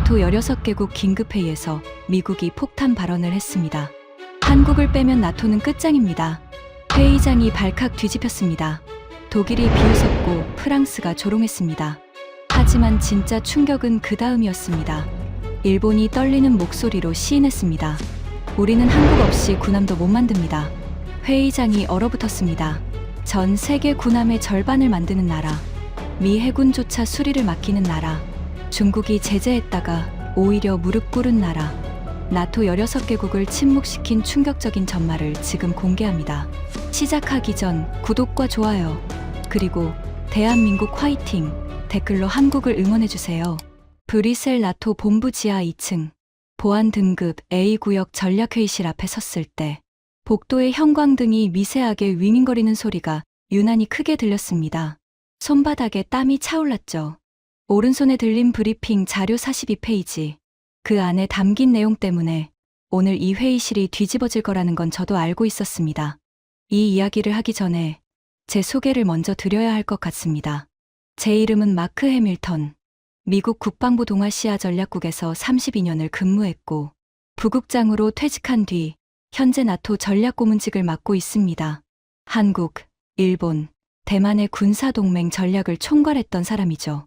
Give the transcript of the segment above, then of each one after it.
나토 16개국 긴급회의에서 미국이 폭탄 발언을 했습니다. 한국을 빼면 나토는 끝장입니다. 회의장이 발칵 뒤집혔습니다. 독일이 비웃었고 프랑스가 조롱했습니다. 하지만 진짜 충격은 그 다음이었습니다. 일본이 떨리는 목소리로 시인했습니다. 우리는 한국 없이 군함도 못 만듭니다. 회의장이 얼어붙었습니다. 전 세계 군함의 절반을 만드는 나라, 미 해군조차 수리를 맡기는 나라, 중국이 제재했다가 오히려 무릎 꿇은 나라, 나토 16개국을 침묵시킨 충격적인 전말을 지금 공개합니다. 시작하기 전 구독과 좋아요, 그리고 대한민국 화이팅! 댓글로 한국을 응원해주세요. 브뤼셀 나토 본부 지하 2층, 보안 등급 A구역 전략회의실 앞에 섰을 때 복도의 형광등이 미세하게 윙윙거리는 소리가 유난히 크게 들렸습니다. 손바닥에 땀이 차올랐죠. 오른손에 들린 브리핑 자료 42페이지. 그 안에 담긴 내용 때문에 오늘 이 회의실이 뒤집어질 거라는 건 저도 알고 있었습니다. 이 이야기를 하기 전에 제 소개를 먼저 드려야 할 것 같습니다. 제 이름은 마크 해밀턴. 미국 국방부 동아시아 전략국에서 32년을 근무했고 부국장으로 퇴직한 뒤 현재 나토 전략고문직을 맡고 있습니다. 한국, 일본, 대만의 군사동맹 전략을 총괄했던 사람이죠.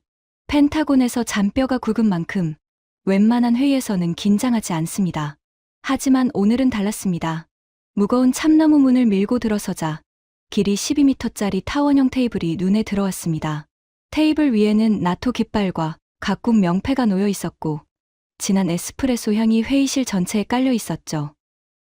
펜타곤에서 잔뼈가 굵은 만큼 웬만한 회의에서는 긴장하지 않습니다. 하지만 오늘은 달랐습니다. 무거운 참나무 문을 밀고 들어서자 길이 12m짜리 타원형 테이블이 눈에 들어왔습니다. 테이블 위에는 나토 깃발과 각국 명패가 놓여 있었고 진한 에스프레소 향이 회의실 전체에 깔려 있었죠.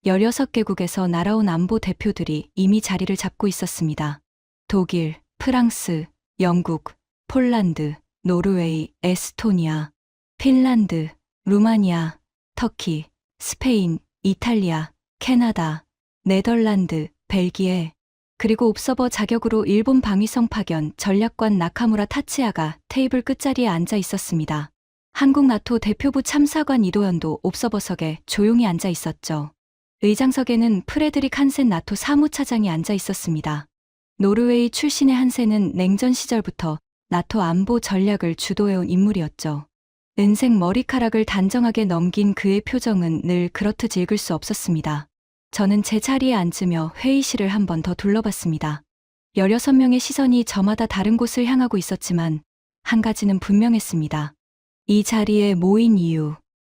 16개국에서 날아온 안보 대표들이 이미 자리를 잡고 있었습니다. 독일, 프랑스, 영국, 폴란드, 노르웨이, 에스토니아, 핀란드, 루마니아, 터키, 스페인, 이탈리아, 캐나다, 네덜란드, 벨기에, 그리고 옵서버 자격으로 일본 방위성 파견 전략관 나카무라 타츠야가 테이블 끝자리에 앉아 있었습니다. 한국 나토 대표부 참사관 이도현도 옵서버석에 조용히 앉아 있었죠. 의장석에는 프레드릭 한센 나토 사무차장이 앉아 있었습니다. 노르웨이 출신의 한센은 냉전 시절부터 나토 안보 전략을 주도해온 인물이었죠. 은색 머리카락을 단정하게 넘긴 그의 표정은 늘 그렇듯 읽을 수 없었습니다. 저는 제 자리에 앉으며 회의실을 한 번 더 둘러봤습니다. 16명의 시선이 저마다 다른 곳을 향하고 있었지만 한 가지는 분명했습니다. 이 자리에 모인 이유,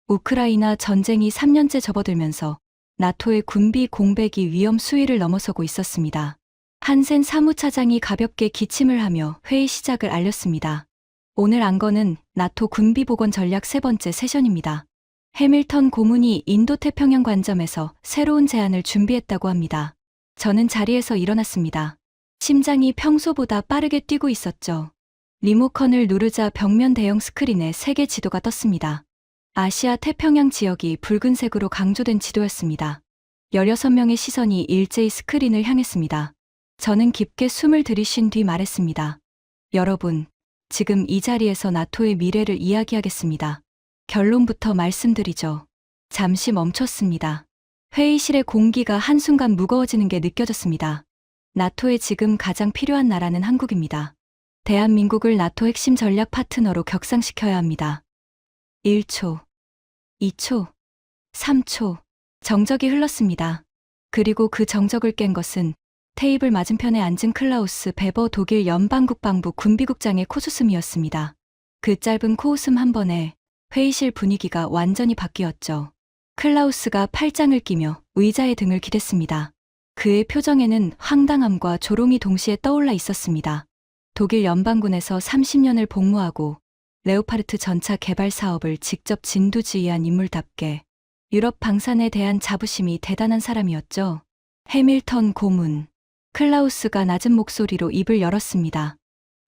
우크라이나 전쟁이 3년째 접어들면서 나토의 군비 공백이 위험 수위를 넘어서고 있었습니다. 한센 사무차장이 가볍게 기침을 하며 회의 시작을 알렸습니다. 오늘 안건은 나토 군비복원 전략 3번째 세션입니다. 해밀턴 고문이 인도태평양 관점에서 새로운 제안을 준비했다고 합니다. 저는 자리에서 일어났습니다. 심장이 평소보다 빠르게 뛰고 있었죠. 리모컨을 누르자 벽면 대형 스크린에 세계 지도가 떴습니다. 아시아 태평양 지역이 붉은색으로 강조된 지도였습니다. 16명의 시선이 일제히 스크린을 향했습니다. 저는 깊게 숨을 들이쉰 뒤 말했습니다. 여러분, 지금 이 자리에서 나토의 미래를 이야기하겠습니다. 결론부터 말씀드리죠. 잠시 멈췄습니다. 회의실의 공기가 한순간 무거워지는 게 느껴졌습니다. 나토에 지금 가장 필요한 나라는 한국입니다. 대한민국을 나토 핵심 전략 파트너로 격상시켜야 합니다. 1초, 2초, 3초, 정적이 흘렀습니다. 그리고 그 정적을 깬 것은 테이블 맞은편에 앉은 클라우스 베버 독일 연방국방부 군비국장의 코웃음이었습니다. 그 짧은 코웃음 한 번에 회의실 분위기가 완전히 바뀌었죠. 클라우스가 팔짱을 끼며 의자의 등을 기댔습니다. 그의 표정에는 황당함과 조롱이 동시에 떠올라 있었습니다. 독일 연방군에서 30년을 복무하고 레오파르트 전차 개발 사업을 직접 진두지휘한 인물답게 유럽 방산에 대한 자부심이 대단한 사람이었죠. 해밀턴 고문. 클라우스가 낮은 목소리로 입을 열었습니다.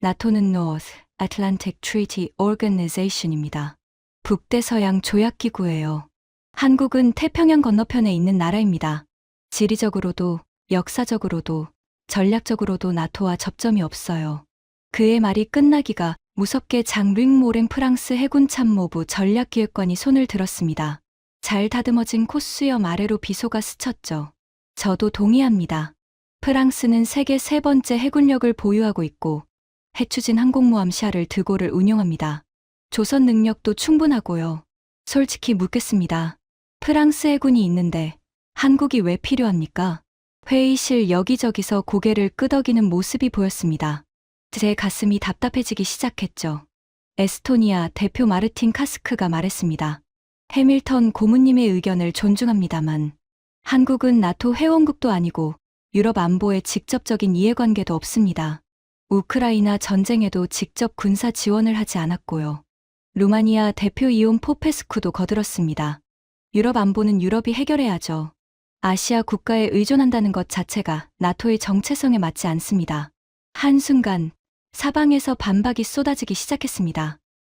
나토는 North Atlantic Treaty Organization입니다. 북대서양 조약기구예요. 한국은 태평양 건너편에 있는 나라입니다. 지리적으로도 역사적으로도 전략적으로도 나토와 접점이 없어요. 그의 말이 끝나기가 무섭게 장 링 모랭 프랑스 해군 참모부 전략기획관이 손을 들었습니다. 잘 다듬어진 콧수염 아래로 비소가 스쳤죠. 저도 동의합니다. 프랑스는 세계 3번째 해군력을 보유하고 있고 해추진 항공모함 샤를 드골을 운용합니다. 조선 능력도 충분하고요. 솔직히 묻겠습니다. 프랑스 해군이 있는데 한국이 왜 필요합니까? 회의실 여기저기서 고개를 끄덕이는 모습이 보였습니다. 제 가슴이 답답해지기 시작했죠. 에스토니아 대표 마르틴 카스크가 말했습니다. 해밀턴 고문님의 의견을 존중합니다만 한국은 나토 회원국도 아니고 유럽 안보에 직접적인 이해관계도 없습니다. 우크라이나 전쟁에도 직접 군사 지원을 하지 않았고요. 루마니아 대표 이온 포페스쿠도 거들었습니다. 유럽 안보는 유럽이 해결해야죠. 아시아 국가에 의존한다는 것 자체가 나토의 정체성에 맞지 않습니다. 한순간 사방에서 반박이 쏟아지기 시작했습니다.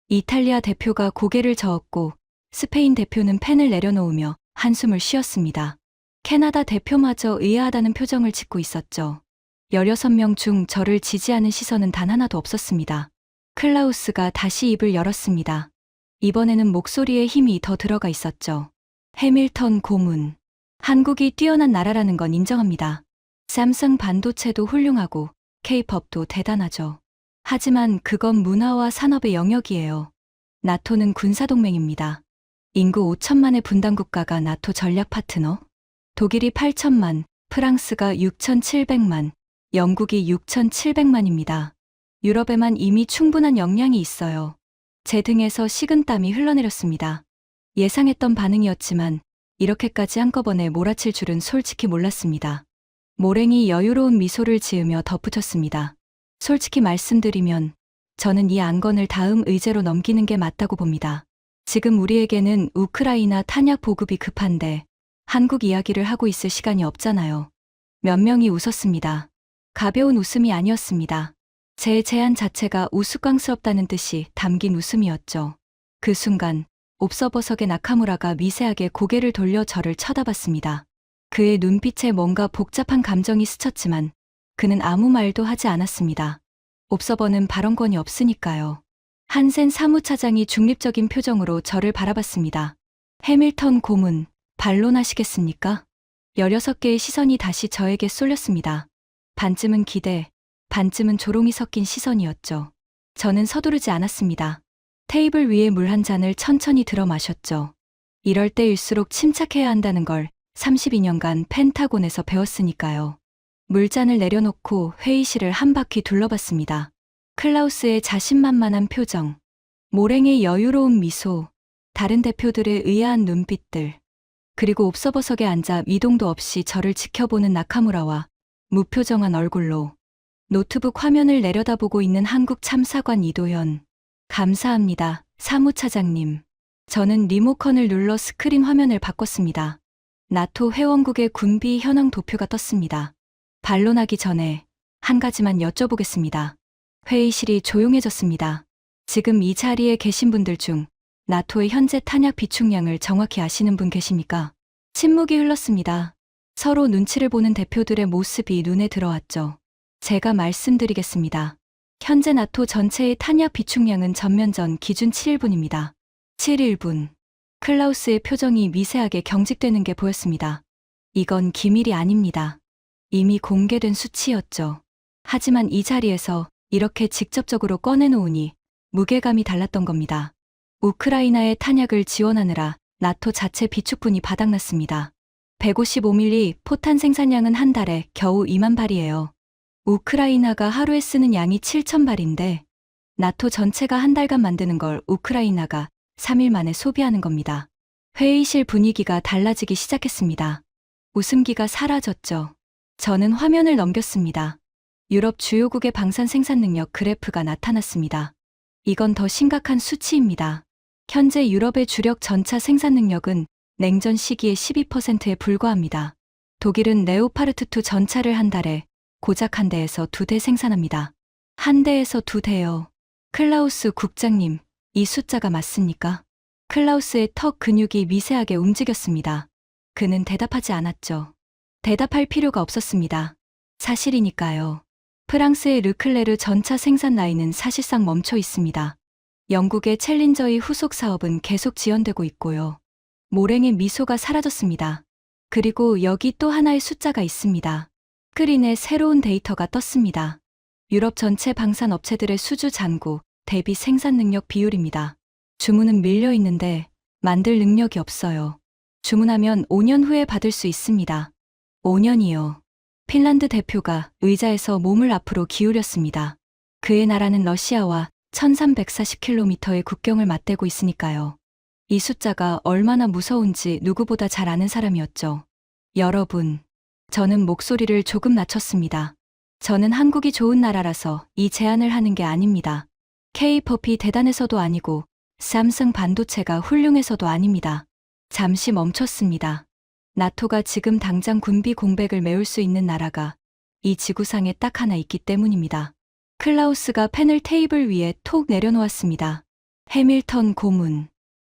이탈리아 대표가 고개를 저었고 스페인 대표는 펜을 내려놓으며 한숨을 쉬었습니다. 캐나다 대표마저 의아하다는 표정을 짓고 있었죠. 16명 중 저를 지지하는 시선은 단 하나도 없었습니다. 클라우스가 다시 입을 열었습니다. 이번에는 목소리에 힘이 더 들어가 있었죠. 해밀턴 고문. 한국이 뛰어난 나라라는 건 인정합니다. 삼성 반도체도 훌륭하고 K-팝도 대단하죠. 하지만 그건 문화와 산업의 영역이에요. 나토는 군사동맹입니다. 인구 5천만의 분단 국가가 나토 전략 파트너? 독일이 8천만, 프랑스가 6,700만, 영국이 6,700만입니다. 유럽에만 이미 충분한 역량이 있어요. 제 등에서 식은땀이 흘러내렸습니다. 예상했던 반응이었지만 이렇게까지 한꺼번에 몰아칠 줄은 솔직히 몰랐습니다. 모랭이 여유로운 미소를 지으며 덧붙였습니다. 솔직히 말씀드리면 저는 이 안건을 다음 의제로 넘기는 게 맞다고 봅니다. 지금 우리에게는 우크라이나 탄약 보급이 급한데 한국 이야기를 하고 있을 시간이 없잖아요. 몇 명이 웃었습니다. 가벼운 웃음이 아니었습니다. 제 제안 자체가 우스꽝스럽다는 뜻이 담긴 웃음이었죠. 그 순간 옵서버석의 나카무라가 미세하게 고개를 돌려 저를 쳐다봤습니다. 그의 눈빛에 뭔가 복잡한 감정이 스쳤지만 그는 아무 말도 하지 않았습니다. 옵서버는 발언권이 없으니까요. 한센 사무차장이 중립적인 표정으로 저를 바라봤습니다. 해밀턴 고문, 반론하시겠습니까? 16개의 시선이 다시 저에게 쏠렸습니다. 반쯤은 기대, 반쯤은 조롱이 섞인 시선이었죠. 저는 서두르지 않았습니다. 테이블 위에 물 한 잔을 천천히 들어 마셨죠. 이럴 때일수록 침착해야 한다는 걸 32년간 펜타곤에서 배웠으니까요. 물잔을 내려놓고 회의실을 한 바퀴 둘러봤습니다. 클라우스의 자신만만한 표정, 모랭의 여유로운 미소, 다른 대표들의 의아한 눈빛들, 그리고 옵서버석에 앉아 미동도 없이 저를 지켜보는 나카무라와 무표정한 얼굴로 노트북 화면을 내려다보고 있는 한국 참사관 이도현. 감사합니다, 사무차장님. 저는 리모컨을 눌러 스크린 화면을 바꿨습니다. 나토 회원국의 군비 현황 도표가 떴습니다. 반론하기 전에 한 가지만 여쭤보겠습니다. 회의실이 조용해졌습니다. 지금 이 자리에 계신 분들 중 나토의 현재 탄약 비축량을 정확히 아시는 분 계십니까? 침묵이 흘렀습니다. 서로 눈치를 보는 대표들의 모습이 눈에 들어왔죠. 제가 말씀드리겠습니다. 현재 나토 전체의 탄약 비축량은 전면전 기준 7일분입니다. 7일분. 클라우스의 표정이 미세하게 경직되는 게 보였습니다. 이건 기밀이 아닙니다. 이미 공개된 수치였죠. 하지만 이 자리에서 이렇게 직접적으로 꺼내놓으니 무게감이 달랐던 겁니다. 우크라이나의 탄약을 지원하느라 나토 자체 비축분이 바닥났습니다. 155mm 포탄 생산량은 한 달에 겨우 2만 발이에요. 우크라이나가 하루에 쓰는 양이 7천 발인데 나토 전체가 한 달간 만드는 걸 우크라이나가 3일 만에 소비하는 겁니다. 회의실 분위기가 달라지기 시작했습니다. 웃음기가 사라졌죠. 저는 화면을 넘겼습니다. 유럽 주요국의 방산 생산 능력 그래프가 나타났습니다. 이건 더 심각한 수치입니다. 현재 유럽의 주력 전차 생산 능력은 냉전 시기의 12%에 불과합니다. 독일은 레오파르트2 전차를 한 달에 고작 한 대에서 2대 생산합니다. 한 대에서 2대요. 클라우스 국장님, 이 숫자가 맞습니까? 클라우스의 턱 근육이 미세하게 움직였습니다. 그는 대답하지 않았죠. 대답할 필요가 없었습니다. 사실이니까요. 프랑스의 르클레르 전차 생산 라인은 사실상 멈춰 있습니다. 영국의 챌린저의 후속 사업은 계속 지연되고 있고요. 모랭의 미소가 사라졌습니다. 그리고 여기 또 하나의 숫자가 있습니다. 스크린에 새로운 데이터가 떴습니다. 유럽 전체 방산 업체들의 수주 잔고 대비 생산 능력 비율입니다. 주문은 밀려 있는데 만들 능력이 없어요. 주문하면 5년 후에 받을 수 있습니다. 5년이요. 핀란드 대표가 의자에서 몸을 앞으로 기울였습니다. 그의 나라는 러시아와 1340km의 국경을 맞대고 있으니까요. 이 숫자가 얼마나 무서운지 누구보다 잘 아는 사람이었죠. 여러분, 저는 목소리를 조금 낮췄습니다. 저는 한국이 좋은 나라라서 이 제안을 하는 게 아닙니다. K-팝이 대단해서도 아니고 삼성 반도체가 훌륭해서도 아닙니다. 잠시 멈췄습니다. 나토가 지금 당장 군비 공백을 메울 수 있는 나라가 이 지구상에 딱 하나 있기 때문입니다. 클라우스가 펜을 테이블 위에 톡 내려놓았습니다. 해밀턴 고문.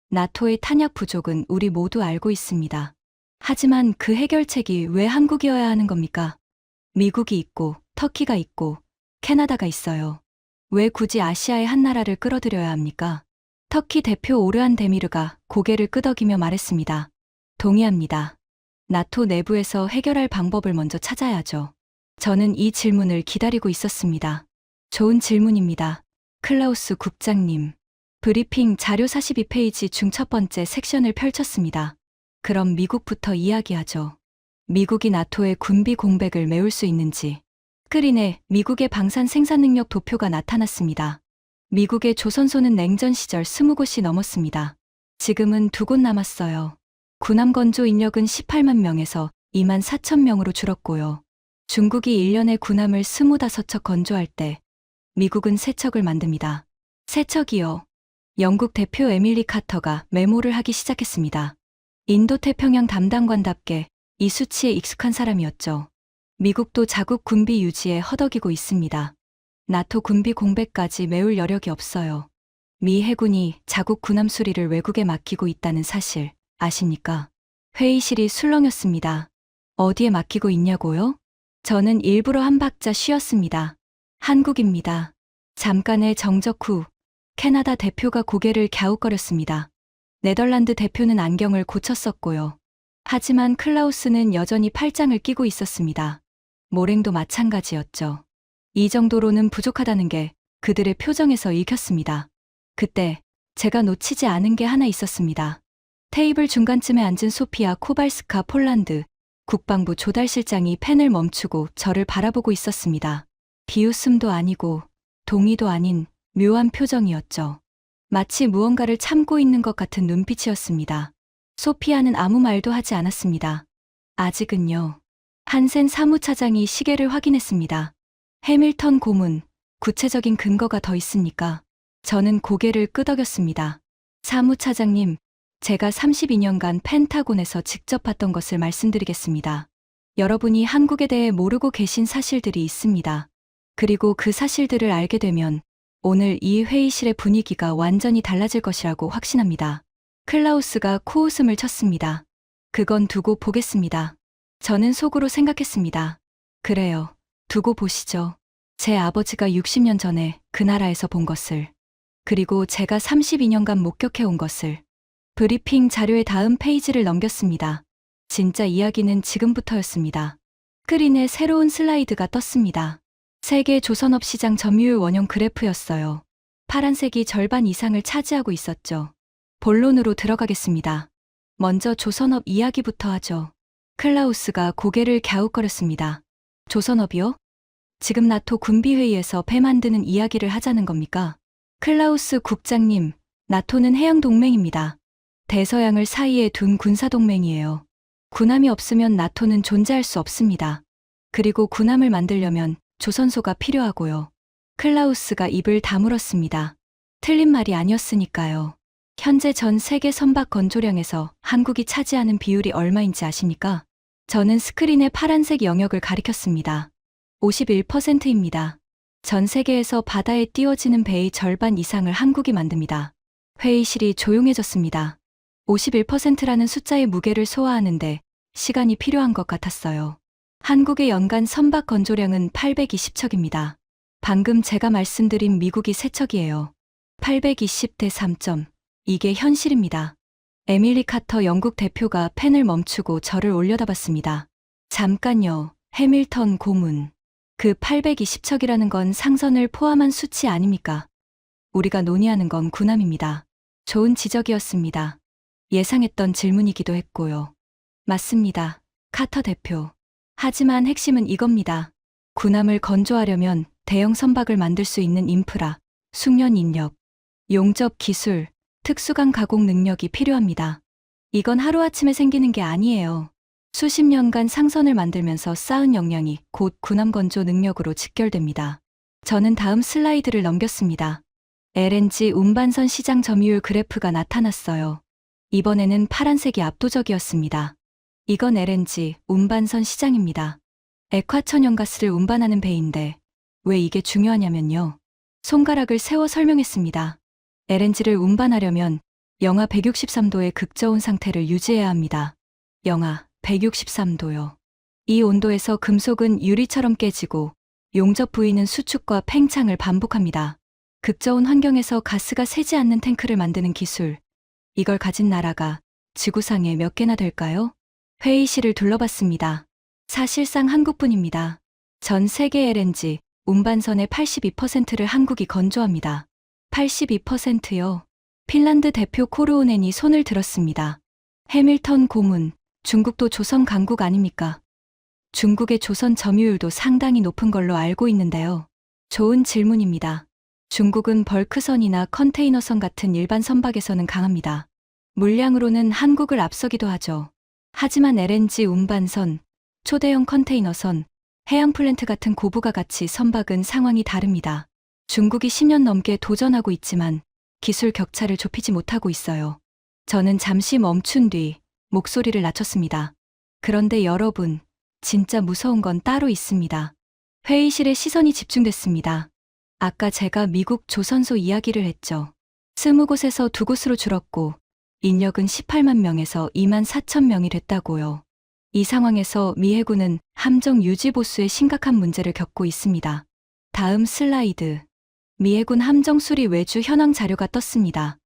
나토의 탄약 부족은 우리 모두 알고 있습니다. 하지만 그 해결책이 왜 한국이어야 하는 겁니까? 미국이 있고 터키가 있고 캐나다가 있어요. 왜 굳이 아시아의 한 나라를 끌어들여야 합니까? 터키 대표 오르한 데미르가 고개를 끄덕이며 말했습니다. 동의합니다. 나토 내부에서 해결할 방법을 먼저 찾아야죠. 저는 이 질문을 기다리고 있었습니다. 좋은 질문입니다. 클라우스 국장님. 브리핑 자료 42페이지 중 첫 번째 섹션을 펼쳤습니다. 그럼 미국부터 이야기하죠. 미국이 나토의 군비 공백을 메울 수 있는지. 스크린에 미국의 방산 생산 능력 도표가 나타났습니다. 미국의 조선소는 냉전 시절 20곳이 넘었습니다. 지금은 2곳 남았어요. 군함 건조 인력은 18만 명에서 2만 4천 명으로 줄었고요. 중국이 1년에 군함을 25척 건조할 때 미국은 3척을 만듭니다. 3척이요. 영국 대표 에밀리 카터가 메모를 하기 시작했습니다. 인도태평양 담당관답게 이 수치에 익숙한 사람이었죠. 미국도 자국 군비 유지에 허덕이고 있습니다. 나토 군비 공백까지 메울 여력이 없어요. 미 해군이 자국 군함 수리를 외국에 맡기고 있다는 사실 아십니까? 회의실이 술렁였습니다. 어디에 맡기고 있냐고요? 저는 일부러 한 박자 쉬었습니다. 한국입니다. 잠깐의 정적 후 캐나다 대표가 고개를 갸웃거렸습니다. 네덜란드 대표는 안경을 고쳤었고요. 하지만 클라우스는 여전히 팔짱을 끼고 있었습니다. 모랭도 마찬가지였죠. 이 정도로는 부족하다는 게 그들의 표정에서 읽혔습니다. 그때 제가 놓치지 않은 게 하나 있었습니다. 테이블 중간쯤에 앉은 소피아 코발스카 폴란드 국방부 조달실장이 펜을 멈추고 저를 바라보고 있었습니다. 비웃음도 아니고 동의도 아닌 묘한 표정이었죠. 마치 무언가를 참고 있는 것 같은 눈빛이었습니다. 소피아는 아무 말도 하지 않았습니다. 아직은요. 한센 사무차장이 시계를 확인했습니다. 해밀턴 고문, 구체적인 근거가 더 있습니까? 저는 고개를 끄덕였습니다. 사무차장님, 제가 32년간 펜타곤에서 직접 봤던 것을 말씀드리겠습니다. 여러분이 한국에 대해 모르고 계신 사실들이 있습니다. 그리고 그 사실들을 알게 되면 오늘 이 회의실의 분위기가 완전히 달라질 것이라고 확신합니다. 클라우스가 코웃음을 쳤습니다. 그건 두고 보겠습니다. 저는 속으로 생각했습니다. 그래요. 두고 보시죠. 제 아버지가 60년 전에 그 나라에서 본 것을. 그리고 제가 32년간 목격해온 것을. 브리핑 자료의 다음 페이지를 넘겼습니다. 진짜 이야기는 지금부터였습니다. 스크린에 새로운 슬라이드가 떴습니다. 세계 조선업 시장 점유율 원형 그래프였어요. 파란색이 절반 이상을 차지하고 있었죠. 본론으로 들어가겠습니다. 먼저 조선업 이야기부터 하죠. 클라우스가 고개를 갸웃거렸습니다. 조선업이요? 지금 나토 군비회의에서 배 만드는 이야기를 하자는 겁니까? 클라우스 국장님, 나토는 해양동맹입니다. 대서양을 사이에 둔 군사동맹이에요. 군함이 없으면 나토는 존재할 수 없습니다. 그리고 군함을 만들려면 조선소가 필요하고요. 클라우스가 입을 다물었습니다. 틀린 말이 아니었으니까요. 현재 전 세계 선박 건조량에서 한국이 차지하는 비율이 얼마인지 아십니까? 저는 스크린의 파란색 영역을 가리켰습니다. 51%입니다. 전 세계에서 바다에 띄워지는 배의 절반 이상을 한국이 만듭니다. 회의실이 조용해졌습니다. 51%라는 숫자의 무게를 소화하는데 시간이 필요한 것 같았어요. 한국의 연간 선박 건조량은 820척입니다. 방금 제가 말씀드린 미국이 3척이에요. 820대 3점. 이게 현실입니다. 에밀리 카터 영국 대표가 펜을 멈추고 저를 올려다봤습니다. 잠깐요. 해밀턴 고문. 그 820척이라는 건 상선을 포함한 수치 아닙니까? 우리가 논의하는 건 군함입니다. 좋은 지적이었습니다. 예상했던 질문이기도 했고요. 맞습니다. 카터 대표. 하지만 핵심은 이겁니다. 군함을 건조하려면 대형 선박을 만들 수 있는 인프라, 숙련 인력, 용접 기술, 특수강 가공 능력이 필요합니다. 이건 하루아침에 생기는 게 아니에요. 수십 년간 상선을 만들면서 쌓은 역량이 곧 군함 건조 능력으로 직결됩니다. 저는 다음 슬라이드를 넘겼습니다. LNG 운반선 시장 점유율 그래프가 나타났어요. 이번에는 파란색이 압도적이었습니다. 이건 LNG 운반선 시장입니다. 액화천연가스를 운반하는 배인데 왜 이게 중요하냐면요. 손가락을 세워 설명했습니다. LNG를 운반하려면 영하 163도의 극저온 상태를 유지해야 합니다. 영하 163도요. 이 온도에서 금속은 유리처럼 깨지고 용접 부위는 수축과 팽창을 반복합니다. 극저온 환경에서 가스가 새지 않는 탱크를 만드는 기술. 이걸 가진 나라가 지구상에 몇 개나 될까요? 회의실을 둘러봤습니다. 사실상 한국뿐입니다. 전 세계 LNG 운반선의 82%를 한국이 건조합니다. 82%요. 핀란드 대표 코르오넨이 손을 들었습니다. 해밀턴 고문, 중국도 조선 강국 아닙니까? 중국의 조선 점유율도 상당히 높은 걸로 알고 있는데요. 좋은 질문입니다. 중국은 벌크선이나 컨테이너선 같은 일반 선박에서는 강합니다. 물량으로는 한국을 앞서기도 하죠. 하지만 LNG 운반선, 초대형 컨테이너선, 해양 플랜트 같은 고부가 가치 선박은 상황이 다릅니다. 중국이 10년 넘게 도전하고 있지만 기술 격차를 좁히지 못하고 있어요. 저는 잠시 멈춘 뒤 목소리를 낮췄습니다. 그런데 여러분, 진짜 무서운 건 따로 있습니다. 회의실에 시선이 집중됐습니다. 아까 제가 미국 조선소 이야기를 했죠. 20곳에서 2곳으로 줄었고 인력은 18만 명에서 2만 4천 명이 됐다고요. 이 상황에서 미 해군은 함정 유지 보수에 심각한 문제를 겪고 있습니다. 다음 슬라이드. 미 해군 함정 수리 외주 현황 자료가 떴습니다.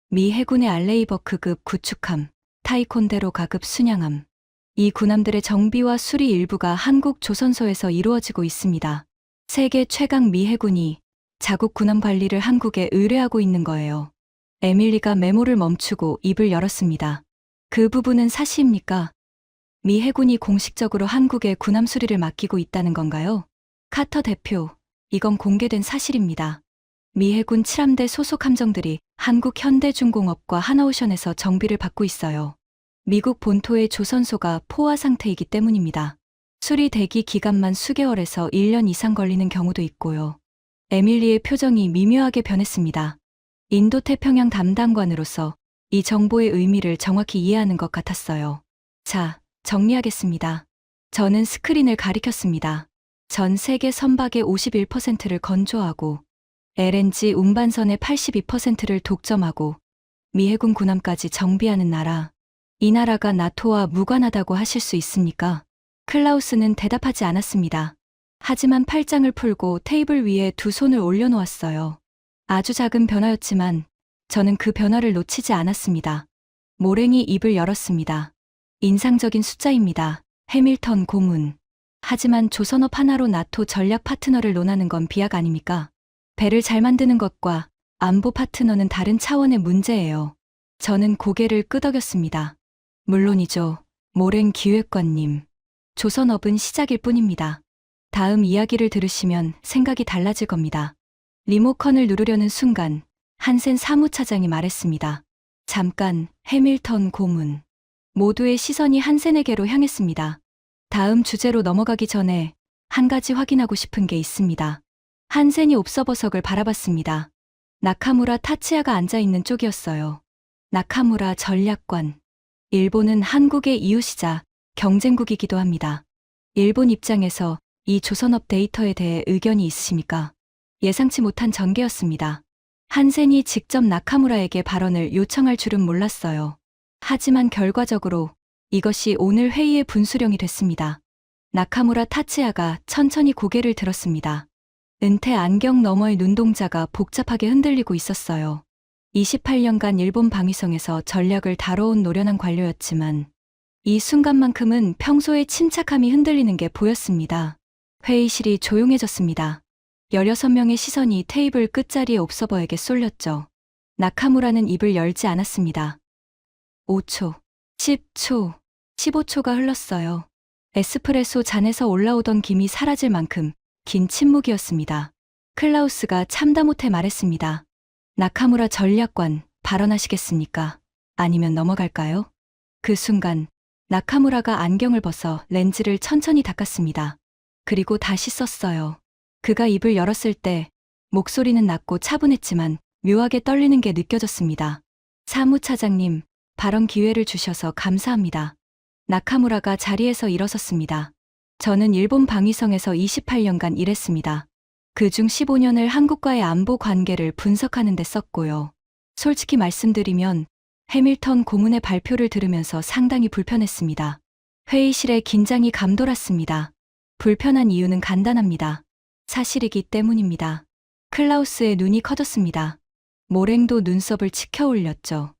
미 해군의 알레이버크급 구축함, 타이콘데로 가급 순양함. 이 군함들의 정비와 수리 일부가 한국 조선소에서 이루어지고 있습니다. 세계 최강 미 해군이 자국 군함 관리를 한국에 의뢰하고 있는 거예요. 에밀리가 메모를 멈추고 입을 열었습니다. 그 부분은 사실입니까? 미 해군이 공식적으로 한국에 군함 수리를 맡기고 있다는 건가요? 카터 대표, 이건 공개된 사실입니다. 미 해군 7함대 소속 함정들이 한국 현대중공업과 하나오션에서 정비를 받고 있어요. 미국 본토의 조선소가 포화 상태이기 때문입니다. 수리 대기 기간만 수개월에서 1년 이상 걸리는 경우도 있고요. 에밀리의 표정이 미묘하게 변했습니다. 인도태평양 담당관으로서 이 정보의 의미를 정확히 이해하는 것 같았어요. 자, 정리하겠습니다. 저는 스크린을 가리켰습니다. 전 세계 선박의 51%를 건조하고 LNG 운반선의 82%를 독점하고 미 해군 군함까지 정비하는 나라. 이 나라가 나토와 무관하다고 하실 수 있습니까? 클라우스는 대답하지 않았습니다. 하지만 팔짱을 풀고 테이블 위에 두 손을 올려놓았어요. 아주 작은 변화였지만 저는 그 변화를 놓치지 않았습니다. 모랭이 입을 열었습니다. 인상적인 숫자입니다. 해밀턴 고문. 하지만 조선업 하나로 나토 전략 파트너를 논하는 건 비약 아닙니까? 배를 잘 만드는 것과 안보 파트너는 다른 차원의 문제예요. 저는 고개를 끄덕였습니다. 물론이죠. 모랭 기획관님. 조선업은 시작일 뿐입니다. 다음 이야기를 들으시면 생각이 달라질 겁니다. 리모컨을 누르려는 순간 한센 사무차장이 말했습니다. 잠깐, 해밀턴 고문. 모두의 시선이 한센에게로 향했습니다. 다음 주제로 넘어가기 전에 한 가지 확인하고 싶은 게 있습니다. 한센이 옵서버석을 바라봤습니다. 나카무라 타치야가 앉아있는 쪽이었어요. 나카무라 전략관. 일본은 한국의 이웃이자 경쟁국이기도 합니다. 일본 입장에서 이 조선업 데이터에 대해 의견이 있으십니까? 예상치 못한 전개였습니다. 한센이 직접 나카무라에게 발언을 요청할 줄은 몰랐어요. 하지만 결과적으로 이것이 오늘 회의의 분수령이 됐습니다. 나카무라 타츠야가 천천히 고개를 들었습니다. 은퇴 안경 너머의 눈동자가 복잡하게 흔들리고 있었어요. 28년간 일본 방위성에서 전략을 다뤄온 노련한 관료였지만 이 순간만큼은 평소의 침착함이 흔들리는 게 보였습니다. 회의실이 조용해졌습니다. 16명의 시선이 테이블 끝자리의 옵서버에게 쏠렸죠. 나카무라는 입을 열지 않았습니다. 5초, 10초, 15초가 흘렀어요. 에스프레소 잔에서 올라오던 김이 사라질 만큼 긴 침묵이었습니다. 클라우스가 참다 못해 말했습니다. 나카무라 전략관 발언하시겠습니까? 아니면 넘어갈까요? 그 순간 나카무라가 안경을 벗어 렌즈를 천천히 닦았습니다. 그리고 다시 썼어요. 그가 입을 열었을 때 목소리는 낮고 차분했지만 묘하게 떨리는 게 느껴졌습니다. 사무차장님, 발언 기회를 주셔서 감사합니다. 나카무라가 자리에서 일어섰습니다. 저는 일본 방위성에서 28년간 일했습니다. 그중 15년을 한국과의 안보 관계를 분석하는 데 썼고요. 솔직히 말씀드리면 해밀턴 고문의 발표를 들으면서 상당히 불편했습니다. 회의실에 긴장이 감돌았습니다. 불편한 이유는 간단합니다. 사실이기 때문입니다. 클라우스의 눈이 커졌습니다. 모랭도 눈썹을 치켜 올렸죠.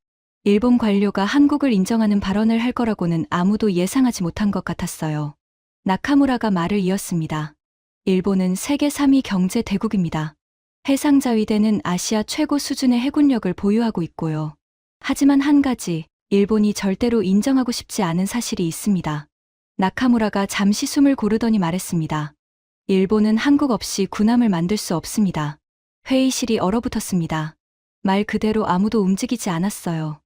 일본 관료가 한국을 인정하는 발언을 할 거라고는 아무도 예상하지 못한 것 같았어요. 나카무라가 말을 이었습니다. 일본은 세계 3위 경제 대국입니다. 해상자위대는 아시아 최고 수준의 해군력을 보유하고 있고요. 하지만 한 가지, 일본이 절대로 인정하고 싶지 않은 사실이 있습니다. 나카무라가 잠시 숨을 고르더니 말했습니다. 일본은 한국 없이 군함을 만들 수 없습니다. 회의실이 얼어붙었습니다. 말 그대로 아무도 움직이지 않았어요.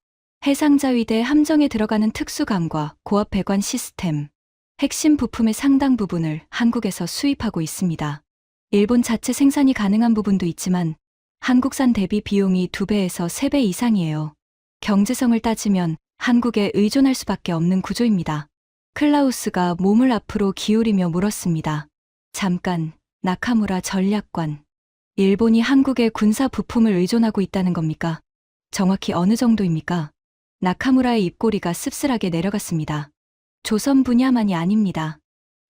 해상자위대 함정에 들어가는 특수감과 고압 배관 시스템, 핵심 부품의 상당 부분을 한국에서 수입하고 있습니다. 일본 자체 생산이 가능한 부분도 있지만 한국산 대비 비용이 2배에서 3배 이상이에요. 경제성을 따지면 한국에 의존할 수밖에 없는 구조입니다. 클라우스가 몸을 앞으로 기울이며 물었습니다. 잠깐, 나카무라 전략관. 일본이 한국의 군사 부품을 의존하고 있다는 겁니까? 정확히 어느 정도입니까? 나카무라의 입꼬리가 씁쓸하게 내려갔습니다. 조선 분야만이 아닙니다.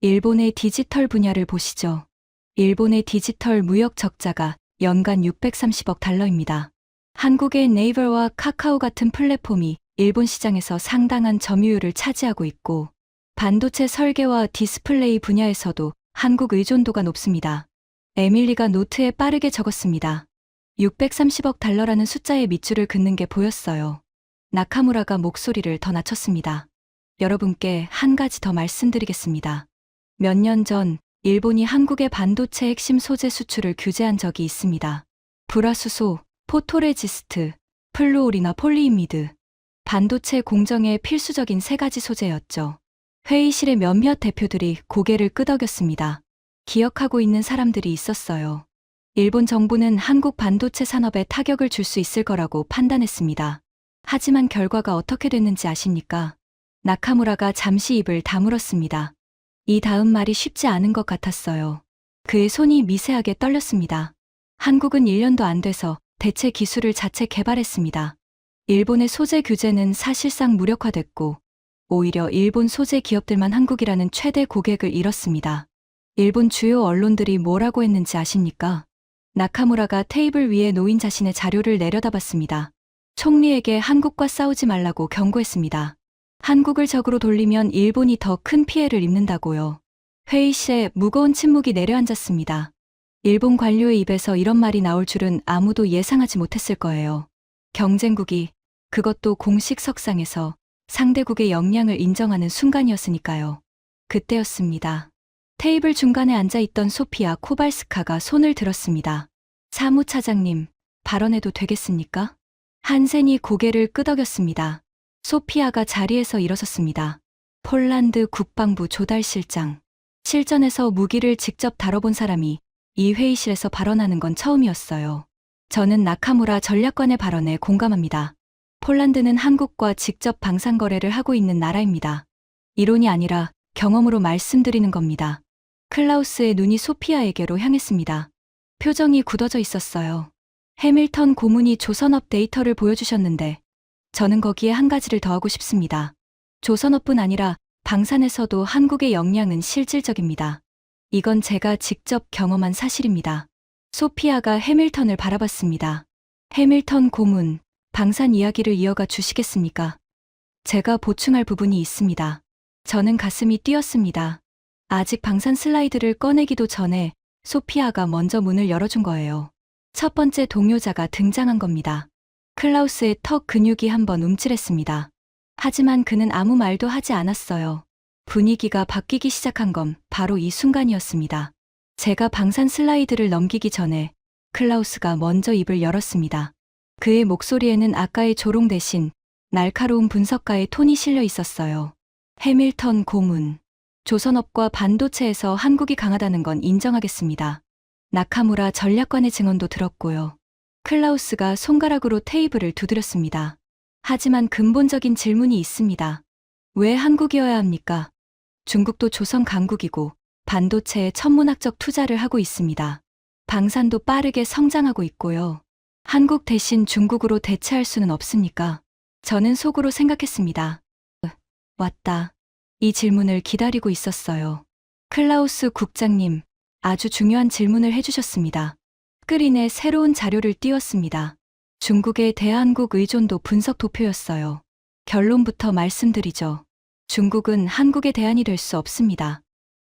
일본의 디지털 분야를 보시죠. 일본의 디지털 무역 적자가 연간 630억 달러입니다. 한국의 네이버와 카카오 같은 플랫폼이 일본 시장에서 상당한 점유율을 차지하고 있고 반도체 설계와 디스플레이 분야에서도 한국 의존도가 높습니다. 에밀리가 노트에 빠르게 적었습니다. 630억 달러라는 숫자의 밑줄을 긋는 게 보였어요. 나카무라가 목소리를 더 낮췄습니다. 여러분께 한 가지 더 말씀드리겠습니다. 몇 년 전 일본이 한국의 반도체 핵심 소재 수출을 규제한 적이 있습니다. 불화수소, 포토레지스트, 플루오리나 폴리이미드, 반도체 공정에 필수적인 3가지 소재였죠. 회의실의 몇몇 대표들이 고개를 끄덕였습니다. 기억하고 있는 사람들이 있었어요. 일본 정부는 한국 반도체 산업에 타격을 줄 수 있을 거라고 판단했습니다. 하지만 결과가 어떻게 됐는지 아십니까? 나카무라가 잠시 입을 다물었습니다. 이 다음 말이 쉽지 않은 것 같았어요. 그의 손이 미세하게 떨렸습니다. 한국은 1년도 안 돼서 대체 기술을 자체 개발했습니다. 일본의 소재 규제는 사실상 무력화됐고 오히려 일본 소재 기업들만 한국이라는 최대 고객을 잃었습니다. 일본 주요 언론들이 뭐라고 했는지 아십니까? 나카무라가 테이블 위에 놓인 자신의 자료를 내려다봤습니다. 총리에게 한국과 싸우지 말라고 경고했습니다. 한국을 적으로 돌리면 일본이 더 큰 피해를 입는다고요. 회의실에 무거운 침묵이 내려앉았습니다. 일본 관료의 입에서 이런 말이 나올 줄은 아무도 예상하지 못했을 거예요. 경쟁국이, 그것도 공식 석상에서 상대국의 역량을 인정하는 순간이었으니까요. 그때였습니다. 테이블 중간에 앉아있던 소피아 코발스카가 손을 들었습니다. 사무차장님, 발언해도 되겠습니까? 한센이 고개를 끄덕였습니다. 소피아가 자리에서 일어섰습니다. 폴란드 국방부 조달실장. 실전에서 무기를 직접 다뤄본 사람이 이 회의실에서 발언하는 건 처음이었어요. 저는 나카무라 전략관의 발언에 공감합니다. 폴란드는 한국과 직접 방산거래를 하고 있는 나라입니다. 이론이 아니라 경험으로 말씀드리는 겁니다. 클라우스의 눈이 소피아에게로 향했습니다. 표정이 굳어져 있었어요. 해밀턴 고문이 조선업 데이터를 보여주셨는데 저는 거기에 한 가지를 더하고 싶습니다. 조선업뿐 아니라 방산에서도 한국의 역량은 실질적입니다. 이건 제가 직접 경험한 사실입니다. 소피아가 해밀턴을 바라봤습니다. 해밀턴 고문, 방산 이야기를 이어가 주시겠습니까? 제가 보충할 부분이 있습니다. 저는 가슴이 뛰었습니다. 아직 방산 슬라이드를 꺼내기도 전에 소피아가 먼저 문을 열어준 거예요. 첫 번째 동요자가 등장한 겁니다. 클라우스의 턱 근육이 한번 움찔했습니다. 하지만 그는 아무 말도 하지 않았어요. 분위기가 바뀌기 시작한 건 바로 이 순간이었습니다. 제가 방산 슬라이드를 넘기기 전에 클라우스가 먼저 입을 열었습니다. 그의 목소리에는 아까의 조롱 대신 날카로운 분석가의 톤이 실려 있었어요. 해밀턴 고문. 조선업과 반도체에서 한국이 강하다는 건 인정하겠습니다. 나카무라 전략관의 증언도 들었고요. 클라우스가 손가락으로 테이블을 두드렸습니다. 하지만 근본적인 질문이 있습니다. 왜 한국이어야 합니까? 중국도 조선 강국이고 반도체에 천문학적 투자를 하고 있습니다. 방산도 빠르게 성장하고 있고요. 한국 대신 중국으로 대체할 수는 없습니까? 저는 속으로 생각했습니다. 왔다. 이 질문을 기다리고 있었어요. 클라우스 국장님, 아주 중요한 질문을 해주셨습니다. 스크린에 새로운 자료를 띄웠습니다. 중국의 대한국 의존도 분석 도표였어요. 결론부터 말씀드리죠. 중국은 한국의 대안이 될 수 없습니다.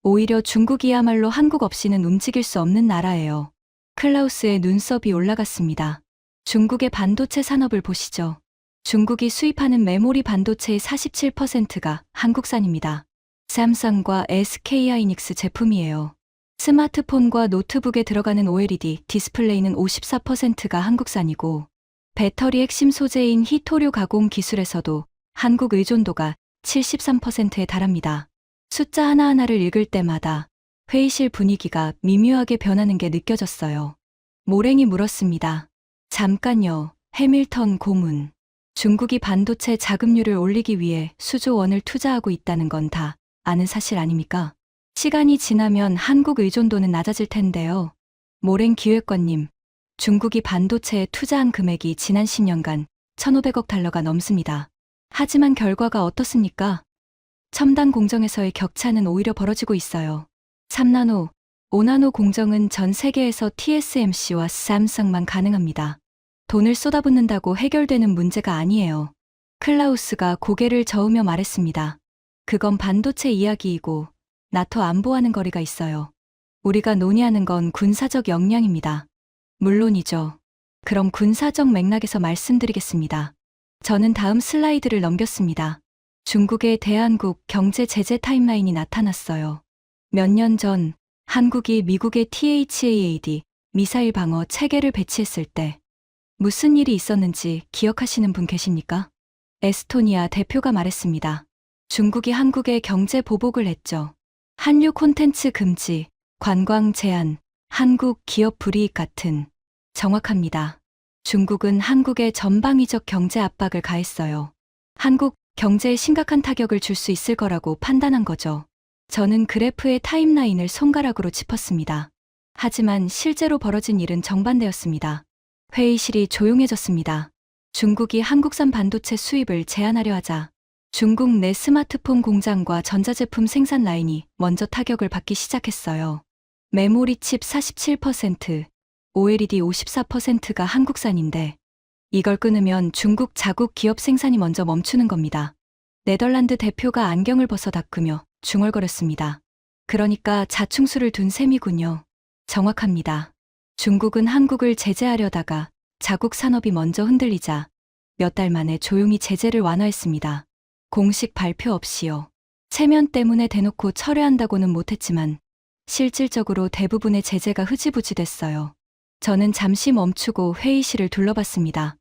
오히려 중국이야말로 한국 없이는 움직일 수 없는 나라예요. 클라우스의 눈썹이 올라갔습니다. 중국의 반도체 산업을 보시죠. 중국이 수입하는 메모리 반도체의 47%가 한국산입니다. 삼성과 SK하이닉스 제품이에요. 스마트폰과 노트북에 들어가는 OLED 디스플레이는 54%가 한국산이고, 배터리 핵심 소재인 희토류 가공 기술에서도 한국 의존도가 73%에 달합니다. 숫자 하나하나를 읽을 때마다 회의실 분위기가 미묘하게 변하는 게 느껴졌어요. 모랭이 물었습니다. 잠깐요, 해밀턴 고문. 중국이 반도체 자금률을 올리기 위해 수조 원을 투자하고 있다는 건 다 아는 사실 아닙니까? 시간이 지나면 한국 의존도는 낮아질 텐데요. 모랭 기획관님, 중국이 반도체에 투자한 금액이 지난 10년간 1,500억 달러가 넘습니다. 하지만 결과가 어떻습니까? 첨단 공정에서의 격차는 오히려 벌어지고 있어요. 3나노, 5나노 공정은 전 세계에서 TSMC와 삼성만 가능합니다. 돈을 쏟아붓는다고 해결되는 문제가 아니에요. 클라우스가 고개를 저으며 말했습니다. 그건 반도체 이야기이고 나토 안보와는 거리가 있어요. 우리가 논의하는 건 군사적 역량입니다. 물론이죠. 그럼 군사적 맥락에서 말씀드리겠습니다. 저는 다음 슬라이드를 넘겼습니다. 중국의 대한국 경제 제재 타임라인이 나타났어요. 몇 년 전 한국이 미국의 THAAD 미사일 방어 체계를 배치했을 때 무슨 일이 있었는지 기억하시는 분 계십니까? 에스토니아 대표가 말했습니다. 중국이 한국에 경제 보복을 했죠. 한류 콘텐츠 금지, 관광 제한, 한국 기업 불이익 같은. 정확합니다. 중국은 한국에 전방위적 경제 압박을 가했어요. 한국 경제에 심각한 타격을 줄 수 있을 거라고 판단한 거죠. 저는 그래프의 타임라인을 손가락으로 짚었습니다. 하지만 실제로 벌어진 일은 정반대였습니다. 회의실이 조용해졌습니다. 중국이 한국산 반도체 수입을 제한하려 하자 중국 내 스마트폰 공장과 전자제품 생산 라인이 먼저 타격을 받기 시작했어요. 메모리 칩 47%, OLED 54%가 한국산인데 이걸 끊으면 중국 자국 기업 생산이 먼저 멈추는 겁니다. 네덜란드 대표가 안경을 벗어 닦으며 중얼거렸습니다. 그러니까 자충수를 둔 셈이군요. 정확합니다. 중국은 한국을 제재하려다가 자국 산업이 먼저 흔들리자 몇 달 만에 조용히 제재를 완화했습니다. 공식 발표 없이요. 체면 때문에 대놓고 철회한다고는 못했지만 실질적으로 대부분의 제재가 흐지부지 됐어요. 저는 잠시 멈추고 회의실을 둘러봤습니다.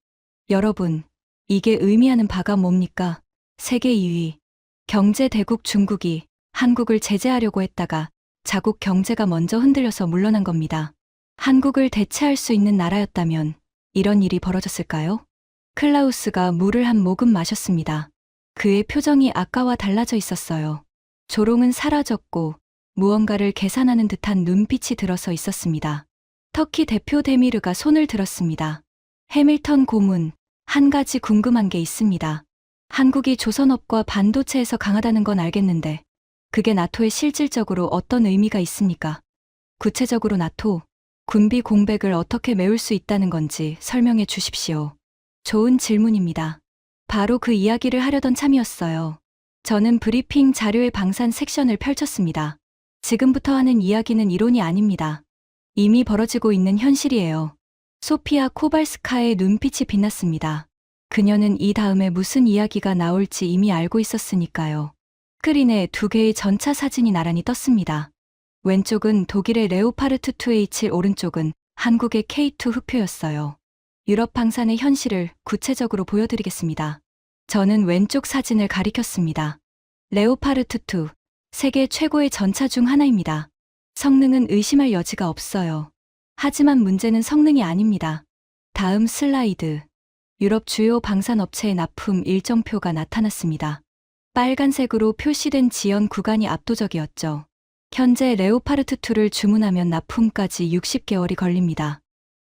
여러분, 이게 의미하는 바가 뭡니까? 세계 2위 경제 대국 중국이 한국을 제재하려고 했다가 자국 경제가 먼저 흔들려서 물러난 겁니다. 한국을 대체할 수 있는 나라였다면 이런 일이 벌어졌을까요? 클라우스가 물을 한 모금 마셨습니다. 그의 표정이 아까와 달라져 있었어요. 조롱은 사라졌고 무언가를 계산하는 듯한 눈빛이 들어서 있었습니다. 터키 대표 데미르가 손을 들었습니다. 해밀턴 고문, 한 가지 궁금한 게 있습니다. 한국이 조선업과 반도체에서 강하다는 건 알겠는데 그게 나토에 실질적으로 어떤 의미가 있습니까? 구체적으로 나토, 군비 공백을 어떻게 메울 수 있다는 건지 설명해 주십시오. 좋은 질문입니다. 바로 그 이야기를 하려던 참이었어요. 저는 브리핑 자료의 방산 섹션을 펼쳤습니다. 지금부터 하는 이야기는 이론이 아닙니다. 이미 벌어지고 있는 현실이에요. 소피아 코발스카의 눈빛이 빛났습니다. 그녀는 이 다음에 무슨 이야기가 나올지 이미 알고 있었으니까요. 스크린에 두 개의 전차 사진이 나란히 떴습니다. 왼쪽은 독일의 레오파르트 2A7, 오른쪽은 한국의 K2 흑표였어요. 유럽 방산의 현실을 구체적으로 보여드리겠습니다. 저는 왼쪽 사진을 가리켰습니다. 레오파르트 2, 세계 최고의 전차 중 하나입니다. 성능은 의심할 여지가 없어요. 하지만 문제는 성능이 아닙니다. 다음 슬라이드. 유럽 주요 방산업체의 납품 일정표가 나타났습니다. 빨간색으로 표시된 지연 구간이 압도적이었죠. 현재 레오파르트 2를 주문하면 납품까지 60개월이 걸립니다.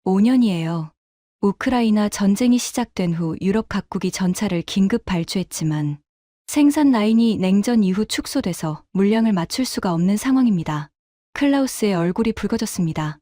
5년이에요. 우크라이나 전쟁이 시작된 후 유럽 각국이 전차를 긴급 발주했지만 생산 라인이 냉전 이후 축소돼서 물량을 맞출 수가 없는 상황입니다. 클라우스의 얼굴이 붉어졌습니다.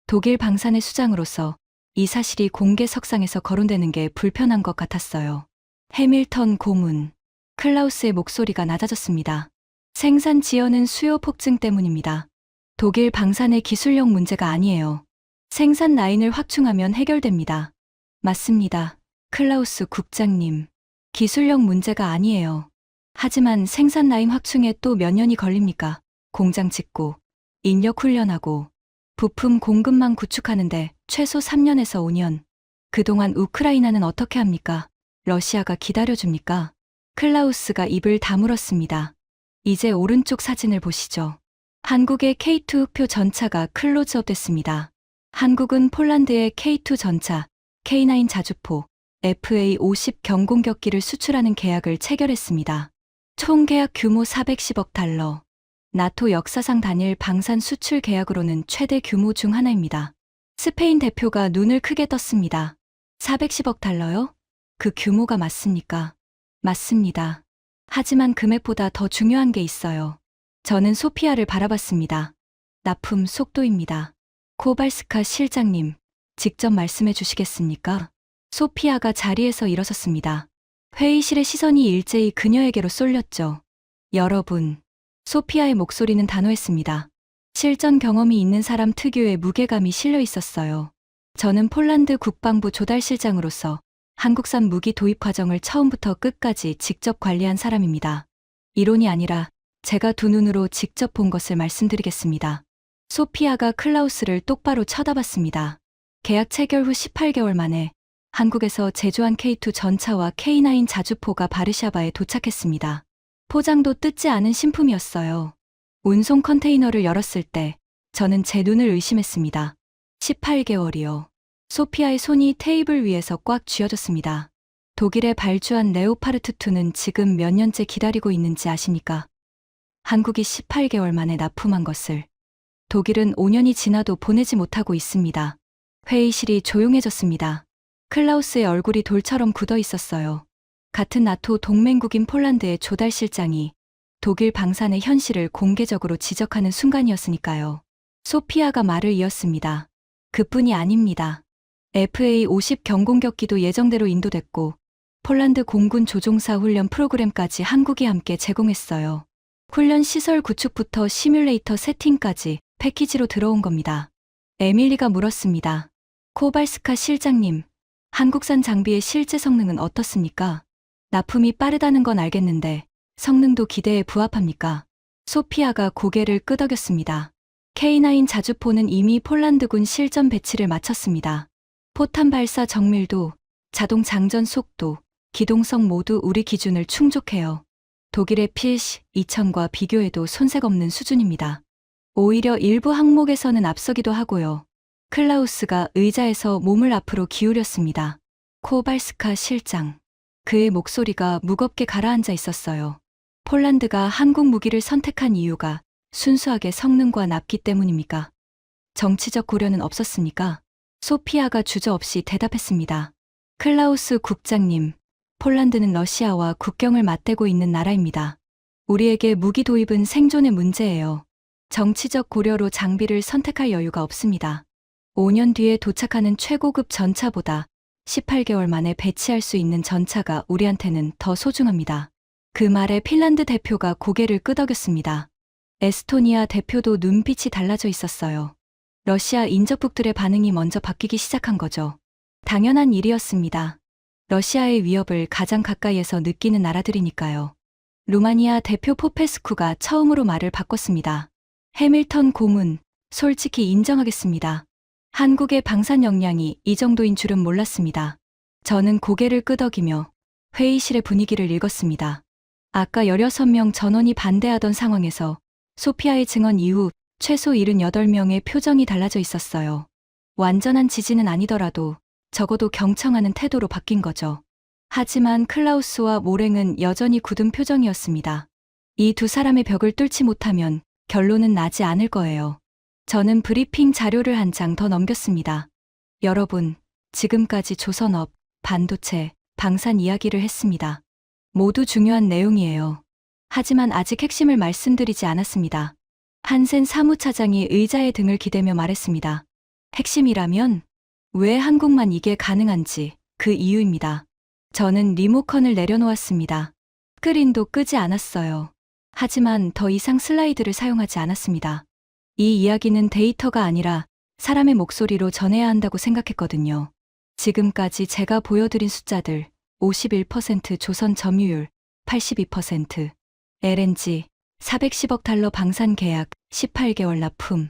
독일 방산의 수장으로서 이 사실이 공개석상에서 거론되는 게 불편한 것 같았어요. 해밀턴 고문. 클라우스의 목소리가 낮아졌습니다. 생산 지연은 수요 폭증 때문입니다. 독일 방산의 기술력 문제가 아니에요. 생산 라인을 확충하면 해결됩니다. 맞습니다. 클라우스 국장님. 기술력 문제가 아니에요. 하지만 생산 라인 확충에 또 몇 년이 걸립니까? 공장 짓고, 인력 훈련하고, 부품 공급망 구축하는데 최소 3년에서 5년. 그동안 우크라이나는 어떻게 합니까? 러시아가 기다려줍니까? 클라우스가 입을 다물었습니다. 이제 오른쪽 사진을 보시죠. 한국의 K2 흑표 전차가 클로즈업 됐습니다. 한국은 폴란드의 K2 전차, K9 자주포, FA50 경공격기를 수출하는 계약을 체결했습니다. 총 계약 규모 410억 달러. 나토 역사상 단일 방산 수출 계약으로는 최대 규모 중 하나입니다. 스페인 대표가 눈을 크게 떴습니다. 410억 달러요? 그 규모가 맞습니까? 맞습니다. 하지만 금액보다 더 중요한 게 있어요. 저는 소피아를 바라봤습니다. 납품 속도입니다. 코발스카 실장님, 직접 말씀해 주시겠습니까? 소피아가 자리에서 일어섰습니다. 회의실의 시선이 일제히 그녀에게로 쏠렸죠. 여러분, 소피아의 목소리는 단호했습니다. 실전 경험이 있는 사람 특유의 무게감이 실려 있었어요. 저는 폴란드 국방부 조달실장으로서 한국산 무기 도입 과정을 처음부터 끝까지 직접 관리한 사람입니다. 이론이 아니라 제가 두 눈으로 직접 본 것을 말씀드리겠습니다. 소피아가 클라우스를 똑바로 쳐다봤습니다. 계약 체결 후 18개월 만에 한국에서 제조한 K2 전차와 K9 자주포가 바르샤바에 도착했습니다. 포장도 뜯지 않은 신품이었어요. 운송 컨테이너를 열었을 때 저는 제 눈을 의심했습니다. 18개월이요. 소피아의 손이 테이블 위에서 꽉 쥐어졌습니다. 독일에 발주한 레오파르트 2는 지금 몇 년째 기다리고 있는지 아십니까? 한국이 18개월 만에 납품한 것을. 독일은 5년이 지나도 보내지 못하고 있습니다. 회의실이 조용해졌습니다. 클라우스의 얼굴이 돌처럼 굳어 있었어요. 같은 나토 동맹국인 폴란드의 조달실장이 독일 방산의 현실을 공개적으로 지적하는 순간이었으니까요. 소피아가 말을 이었습니다. 그뿐이 아닙니다. FA50 경공격기도 예정대로 인도됐고 폴란드 공군 조종사 훈련 프로그램까지 한국이 함께 제공했어요. 훈련 시설 구축부터 시뮬레이터 세팅까지 패키지로 들어온 겁니다. 에밀리가 물었습니다. 코발스카 실장님, 한국산 장비의 실제 성능은 어떻습니까? 납품이 빠르다는 건 알겠는데 성능도 기대에 부합합니까? 소피아가 고개를 끄덕였습니다. K9 자주포는 이미 폴란드군 실전 배치를 마쳤습니다. 포탄 발사 정밀도, 자동 장전 속도, 기동성 모두 우리 기준을 충족해요. 독일의 필시 2000과 비교해도 손색 없는 수준입니다. 오히려 일부 항목에서는 앞서기도 하고요. 클라우스가 의자에서 몸을 앞으로 기울였습니다. 코발스카 실장. 그의 목소리가 무겁게 가라앉아 있었어요. 폴란드가 한국 무기를 선택한 이유가 순수하게 성능과 납기 때문입니까? 정치적 고려는 없었습니까? 소피아가 주저없이 대답했습니다. 클라우스 국장님, 폴란드는 러시아와 국경을 맞대고 있는 나라입니다. 우리에게 무기 도입은 생존의 문제예요. 정치적 고려로 장비를 선택할 여유가 없습니다. 5년 뒤에 도착하는 최고급 전차보다 18개월 만에 배치할 수 있는 전차가 우리한테는 더 소중합니다. 그 말에 핀란드 대표가 고개를 끄덕였습니다. 에스토니아 대표도 눈빛이 달라져 있었어요. 러시아 인접국들의 반응이 먼저 바뀌기 시작한 거죠. 당연한 일이었습니다. 러시아의 위협을 가장 가까이에서 느끼는 나라들이니까요. 루마니아 대표 포페스쿠가 처음으로 말을 바꿨습니다. 해밀턴 고문, 솔직히 인정하겠습니다. 한국의 방산 역량이 이 정도인 줄은 몰랐습니다. 저는 고개를 끄덕이며 회의실의 분위기를 읽었습니다. 아까 16명 전원이 반대하던 상황에서 소피아의 증언 이후 최소 78명의 표정이 달라져 있었어요. 완전한 지지는 아니더라도 적어도 경청하는 태도로 바뀐 거죠. 하지만 클라우스와 모랭은 여전히 굳은 표정이었습니다. 이 두 사람의 벽을 뚫지 못하면 결론은 나지 않을 거예요. 저는 브리핑 자료를 한 장 더 넘겼습니다. 여러분, 지금까지 조선업, 반도체, 방산 이야기를 했습니다. 모두 중요한 내용이에요. 하지만 아직 핵심을 말씀드리지 않았습니다. 한센 사무차장이 의자의 등을 기대며 말했습니다. 핵심이라면 왜 한국만 이게 가능한지 그 이유입니다. 저는 리모컨을 내려놓았습니다. 스크린도 끄지 않았어요. 하지만 더 이상 슬라이드를 사용하지 않았습니다. 이 이야기는 데이터가 아니라 사람의 목소리로 전해야 한다고 생각했거든요. 지금까지 제가 보여드린 숫자들 51% 조선 점유율, 82% LNG, 410억 달러 방산 계약, 18개월 납품.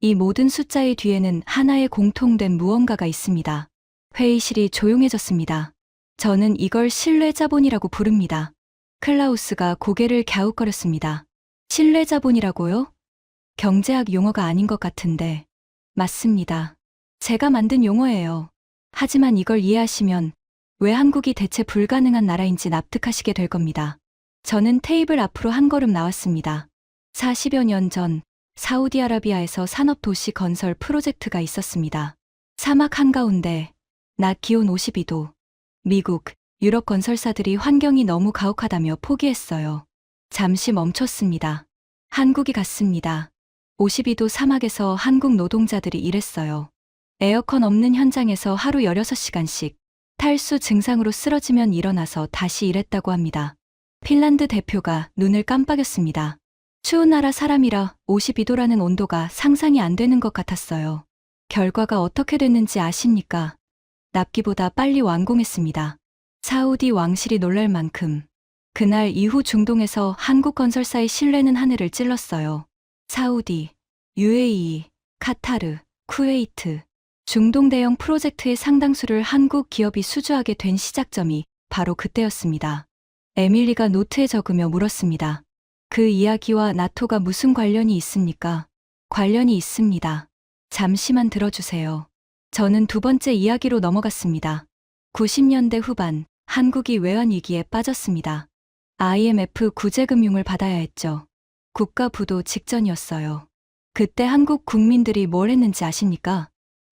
이 모든 숫자의 뒤에는 하나의 공통된 무언가가 있습니다. 회의실이 조용해졌습니다. 저는 이걸 신뢰자본이라고 부릅니다. 클라우스가 고개를 갸웃거렸습니다. 신뢰자본이라고요? 경제학 용어가 아닌 것 같은데. 맞습니다. 제가 만든 용어예요. 하지만 이걸 이해하시면 왜 한국이 대체 불가능한 나라인지 납득하시게 될 겁니다. 저는 테이블 앞으로 한 걸음 나왔습니다. 40여 년 전 사우디아라비아에서 산업도시 건설 프로젝트가 있었습니다. 사막 한가운데 낮 기온 52도. 미국, 유럽 건설사들이 환경이 너무 가혹하다며 포기했어요. 잠시 멈췄습니다. 한국이 갔습니다. 52도 사막에서 한국 노동자들이 일했어요. 에어컨 없는 현장에서 하루 16시간씩 탈수 증상으로 쓰러지면 일어나서 다시 일했다고 합니다. 핀란드 대표가 눈을 깜빡였습니다. 추운 나라 사람이라 52도라는 온도가 상상이 안 되는 것 같았어요. 결과가 어떻게 됐는지 아십니까? 납기보다 빨리 완공했습니다. 사우디 왕실이 놀랄 만큼. 그날 이후 중동에서 한국 건설사의 신뢰는 하늘을 찔렀어요. 사우디, UAE, 카타르, 쿠웨이트. 중동 대형 프로젝트의 상당수를 한국 기업이 수주하게 된 시작점이 바로 그때였습니다. 에밀리가 노트에 적으며 물었습니다. 그 이야기와 나토가 무슨 관련이 있습니까? 관련이 있습니다. 잠시만 들어주세요. 저는 두 번째 이야기로 넘어갔습니다. 90년대 후반, 한국이 외환위기에 빠졌습니다. IMF 구제금융을 받아야 했죠. 국가 부도 직전이었어요. 그때 한국 국민들이 뭘 했는지 아십니까?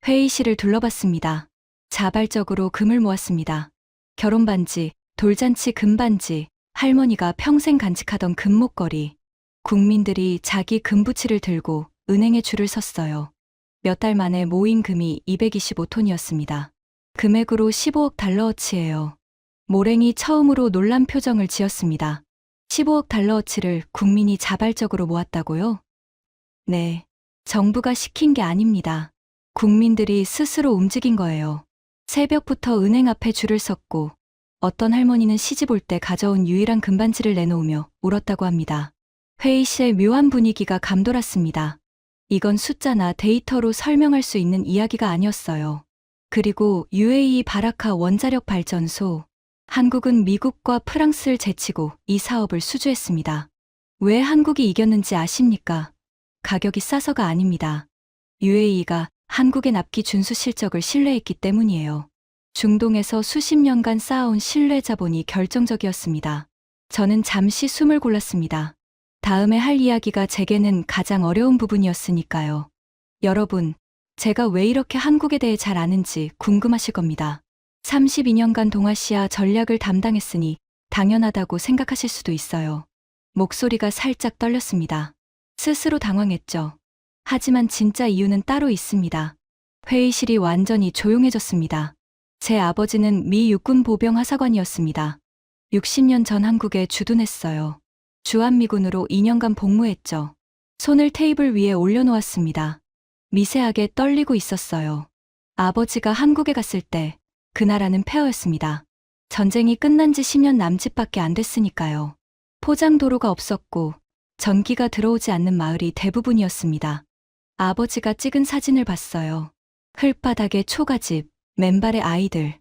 회의실을 둘러봤습니다. 자발적으로 금을 모았습니다. 결혼반지, 돌잔치 금반지, 할머니가 평생 간직하던 금목걸이. 국민들이 자기 금부치를 들고 은행에 줄을 섰어요. 몇 달 만에 모인 금이 225톤이었습니다. 금액으로 15억 달러어치예요. 모랭이 처음으로 놀란 표정을 지었습니다. 15억 달러어치를 국민이 자발적으로 모았다고요? 네. 정부가 시킨 게 아닙니다. 국민들이 스스로 움직인 거예요. 새벽부터 은행 앞에 줄을 섰고 어떤 할머니는 시집 올 때 가져온 유일한 금반지를 내놓으며 울었다고 합니다. 회의실의 묘한 분위기가 감돌았습니다. 이건 숫자나 데이터로 설명할 수 있는 이야기가 아니었어요. 그리고 UAE 바라카 원자력 발전소. 한국은 미국과 프랑스를 제치고 이 사업을 수주했습니다. 왜 한국이 이겼는지 아십니까? 가격이 싸서가 아닙니다. UAE가 한국의 납기 준수 실적을 신뢰했기 때문이에요. 중동에서 수십 년간 쌓아온 신뢰 자본이 결정적이었습니다. 저는 잠시 숨을 골랐습니다. 다음에 할 이야기가 제게는 가장 어려운 부분이었으니까요. 여러분, 제가 왜 이렇게 한국에 대해 잘 아는지 궁금하실 겁니다. 32년간 동아시아 전략을 담당했으니 당연하다고 생각하실 수도 있어요. 목소리가 살짝 떨렸습니다. 스스로 당황했죠. 하지만 진짜 이유는 따로 있습니다. 회의실이 완전히 조용해졌습니다. 제 아버지는 미 육군 보병 하사관이었습니다. 60년 전 한국에 주둔했어요. 주한미군으로 2년간 복무했죠. 손을 테이블 위에 올려놓았습니다. 미세하게 떨리고 있었어요. 아버지가 한국에 갔을 때 그 나라는 폐허였습니다. 전쟁이 끝난 지 10년 남짓밖에 안 됐으니까요. 포장도로가 없었고 전기가 들어오지 않는 마을이 대부분이었습니다. 아버지가 찍은 사진을 봤어요. 흙바닥에 초가집, 맨발의 아이들.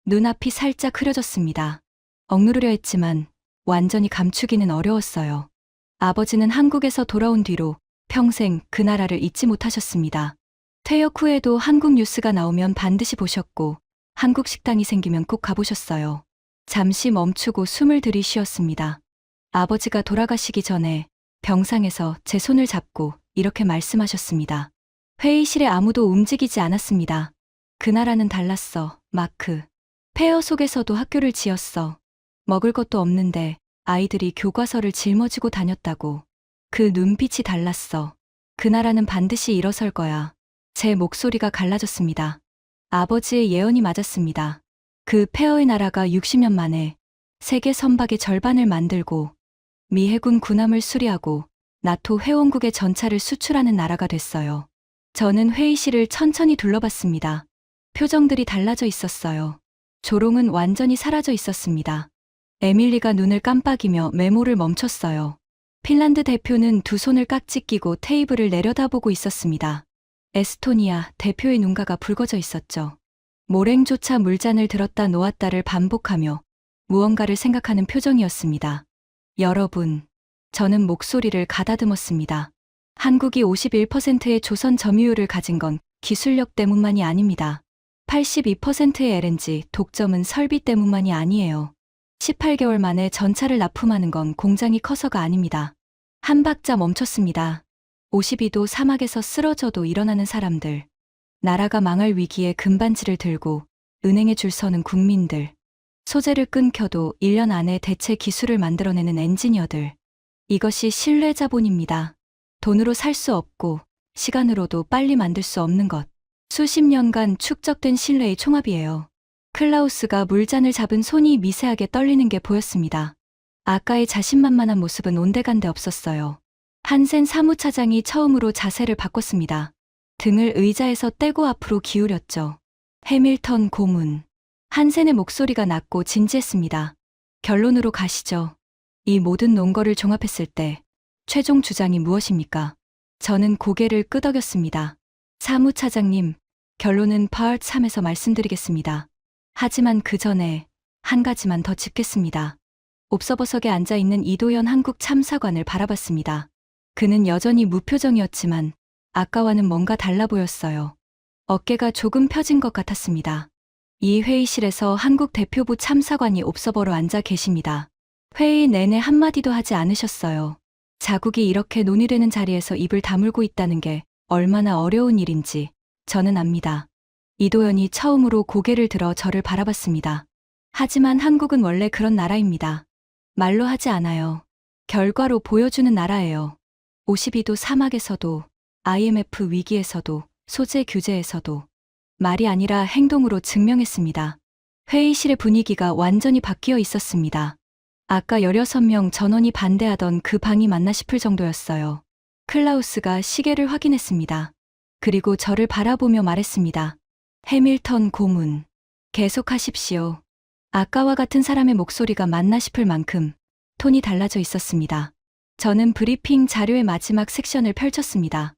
눈앞이 살짝 흐려졌습니다. 억누르려 했지만 완전히 감추기는 어려웠어요. 아버지는 한국에서 돌아온 뒤로 평생 그 나라를 잊지 못하셨습니다. 퇴역 후에도 한국 뉴스가 나오면 반드시 보셨고 한국 식당이 생기면 꼭 가보셨어요. 잠시 멈추고 숨을 들이쉬었습니다. 아버지가 돌아가시기 전에 병상에서 제 손을 잡고 이렇게 말씀하셨습니다. 회의실에 아무도 움직이지 않았습니다. 그 나라는 달랐어, 마크. 폐허 속에서도 학교를 지었어. 먹을 것도 없는데 아이들이 교과서를 짊어지고 다녔다고. 그 눈빛이 달랐어. 그 나라는 반드시 일어설 거야. 제 목소리가 갈라졌습니다. 아버지의 예언이 맞았습니다. 그 폐허의 나라가 60년 만에 세계 선박의 절반을 만들고 미 해군 군함을 수리하고 나토 회원국의 전차를 수출하는 나라가 됐어요. 저는 회의실을 천천히 둘러봤습니다. 표정들이 달라져 있었어요. 조롱은 완전히 사라져 있었습니다. 에밀리가 눈을 깜빡이며 메모를 멈췄어요. 핀란드 대표는 두 손을 깍지 끼고 테이블을 내려다보고 있었습니다. 에스토니아 대표의 눈가가 붉어져 있었죠. 모랭조차 물잔을 들었다 놓았다를 반복하며 무언가를 생각하는 표정이었습니다. 여러분, 저는 목소리를 가다듬었습니다. 한국이 51%의 조선 점유율을 가진 건 기술력 때문만이 아닙니다. 82%의 LNG 독점은 설비 때문만이 아니에요. 18개월 만에 전차를 납품하는 건 공장이 커서가 아닙니다. 한 박자 멈췄습니다. 52도 사막에서 쓰러져도 일어나는 사람들. 나라가 망할 위기에 금반지를 들고 은행에 줄 서는 국민들. 소재를 끊겨도 1년 안에 대체 기술을 만들어내는 엔지니어들. 이것이 신뢰 자본입니다. 돈으로 살 수 없고 시간으로도 빨리 만들 수 없는 것. 수십 년간 축적된 신뢰의 총합이에요. 클라우스가 물잔을 잡은 손이 미세하게 떨리는 게 보였습니다. 아까의 자신만만한 모습은 온데간데 없었어요. 한센 사무차장이 처음으로 자세를 바꿨습니다. 등을 의자에서 떼고 앞으로 기울였죠. 해밀턴 고문. 한센의 목소리가 낮고 진지했습니다. 결론으로 가시죠. 이 모든 논거를 종합했을 때 최종 주장이 무엇입니까? 저는 고개를 끄덕였습니다. 사무차장님, 결론은 파트 3에서 말씀드리겠습니다. 하지만 그 전에 한 가지만 더 짚겠습니다. 옵서버석에 앉아있는 이도현 한국 참사관을 바라봤습니다. 그는 여전히 무표정이었지만 아까와는 뭔가 달라 보였어요. 어깨가 조금 펴진 것 같았습니다. 이 회의실에서 한국 대표부 참사관이 옵서버로 앉아 계십니다. 회의 내내 한마디도 하지 않으셨어요. 자국이 이렇게 논의되는 자리에서 입을 다물고 있다는 게 얼마나 어려운 일인지 저는 압니다. 이도현이 처음으로 고개를 들어 저를 바라봤습니다. 하지만 한국은 원래 그런 나라입니다. 말로 하지 않아요. 결과로 보여주는 나라예요. 52도 사막에서도 IMF 위기에서도 소재 규제에서도 말이 아니라 행동으로 증명했습니다. 회의실의 분위기가 완전히 바뀌어 있었습니다. 아까 16명 전원이 반대하던 그 방이 맞나 싶을 정도였어요. 클라우스가 시계를 확인했습니다. 그리고 저를 바라보며 말했습니다. 해밀턴 고문. 계속하십시오. 아까와 같은 사람의 목소리가 맞나 싶을 만큼 톤이 달라져 있었습니다. 저는 브리핑 자료의 마지막 섹션을 펼쳤습니다.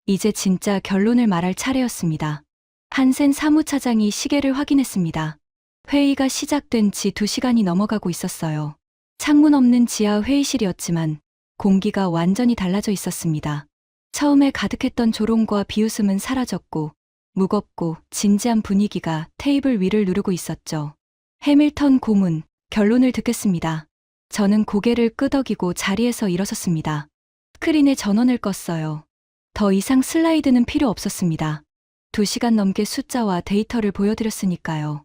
이제 진짜 결론을 말할 차례였습니다. 한센 사무차장이 시계를 확인했습니다. 회의가 시작된 지 2시간이 넘어가고 있었어요. 창문 없는 지하 회의실이었지만 공기가 완전히 달라져 있었습니다. 처음에 가득했던 조롱과 비웃음은 사라졌고 무겁고 진지한 분위기가 테이블 위를 누르고 있었죠. 해밀턴 고문, 결론을 듣겠습니다. 저는 고개를 끄덕이고 자리에서 일어섰습니다. 스크린에 전원을 껐어요. 더 이상 슬라이드는 필요 없었습니다. 2시간 넘게 숫자와 데이터를 보여드렸으니까요.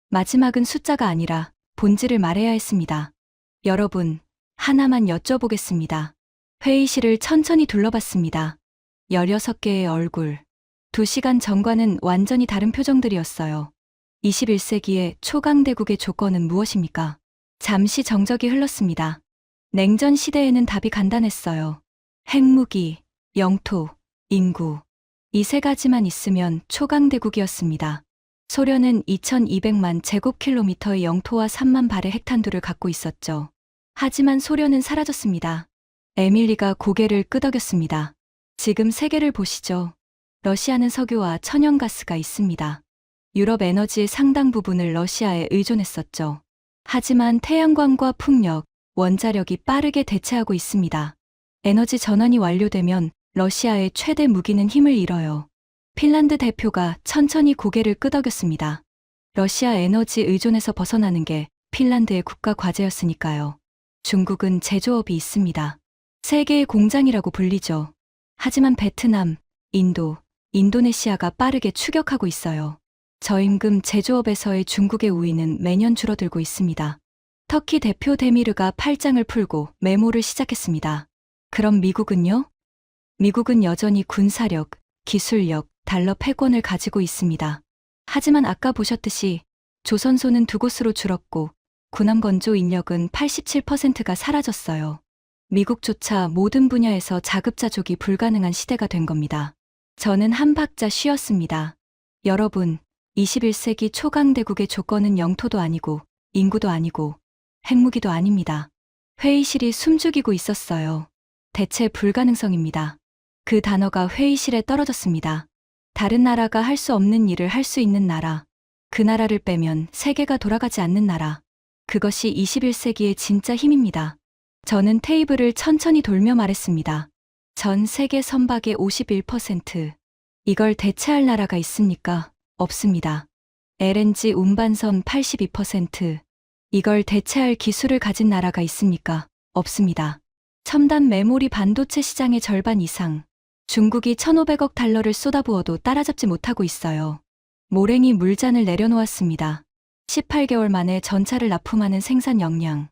마지막은 숫자가 아니라 본질을 말해야 했습니다. 여러분, 하나만 여쭤보겠습니다. 회의실을 천천히 둘러봤습니다. 16개의 얼굴. 2시간 전과는 완전히 다른 표정들이었어요. 21세기의 초강대국의 조건은 무엇입니까? 잠시 정적이 흘렀습니다. 냉전 시대에는 답이 간단했어요. 핵무기, 영토, 인구. 이 세 가지만 있으면 초강대국이었습니다. 소련은 2200만 제곱킬로미터의 영토와 3만 발의 핵탄두를 갖고 있었죠. 하지만 소련은 사라졌습니다. 에밀리가 고개를 끄덕였습니다. 지금 세계를 보시죠. 러시아는 석유와 천연가스가 있습니다. 유럽 에너지의 상당 부분을 러시아에 의존했었죠. 하지만 태양광과 풍력, 원자력이 빠르게 대체하고 있습니다. 에너지 전환이 완료되면 러시아의 최대 무기는 힘을 잃어요. 핀란드 대표가 천천히 고개를 끄덕였습니다. 러시아 에너지 의존에서 벗어나는 게 핀란드의 국가 과제였으니까요. 중국은 제조업이 있습니다. 세계의 공장이라고 불리죠. 하지만 베트남, 인도, 인도네시아가 빠르게 추격하고 있어요. 저임금 제조업에서의 중국의 우위는 매년 줄어들고 있습니다. 터키 대표 데미르가 팔짱을 풀고 메모를 시작했습니다. 그럼 미국은요? 미국은 여전히 군사력, 기술력, 달러 패권을 가지고 있습니다. 하지만 아까 보셨듯이 조선소는 두 곳으로 줄었고 군함 건조 인력은 87%가 사라졌어요. 미국조차 모든 분야에서 자급자족이 불가능한 시대가 된 겁니다. 저는 한 박자 쉬었습니다. 여러분, 21세기 초강대국의 조건은 영토도 아니고 인구도 아니고 핵무기도 아닙니다. 회의실이 숨죽이고 있었어요. 대체 불가능성입니다. 그 단어가 회의실에 떨어졌습니다. 다른 나라가 할 수 없는 일을 할 수 있는 나라. 그 나라를 빼면 세계가 돌아가지 않는 나라. 그것이 21세기의 진짜 힘입니다. 저는 테이블을 천천히 돌며 말했습니다. 전 세계 선박의 51%. 이걸 대체할 나라가 있습니까? 없습니다. LNG 운반선 82%. 이걸 대체할 기술을 가진 나라가 있습니까? 없습니다. 첨단 메모리 반도체 시장의 절반 이상. 중국이 1,500억 달러를 쏟아부어도 따라잡지 못하고 있어요. 모랭이 물잔을 내려놓았습니다. 18개월 만에 전차를 납품하는 생산 역량.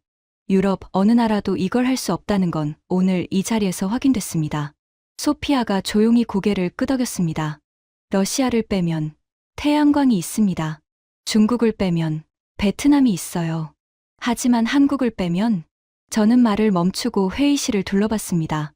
유럽 어느 나라도 이걸 할 수 없다는 건 오늘 이 자리에서 확인됐습니다. 소피아가 조용히 고개를 끄덕였습니다. 러시아를 빼면 태양광이 있습니다. 중국을 빼면 베트남이 있어요. 하지만 한국을 빼면 저는 말을 멈추고 회의실을 둘러봤습니다.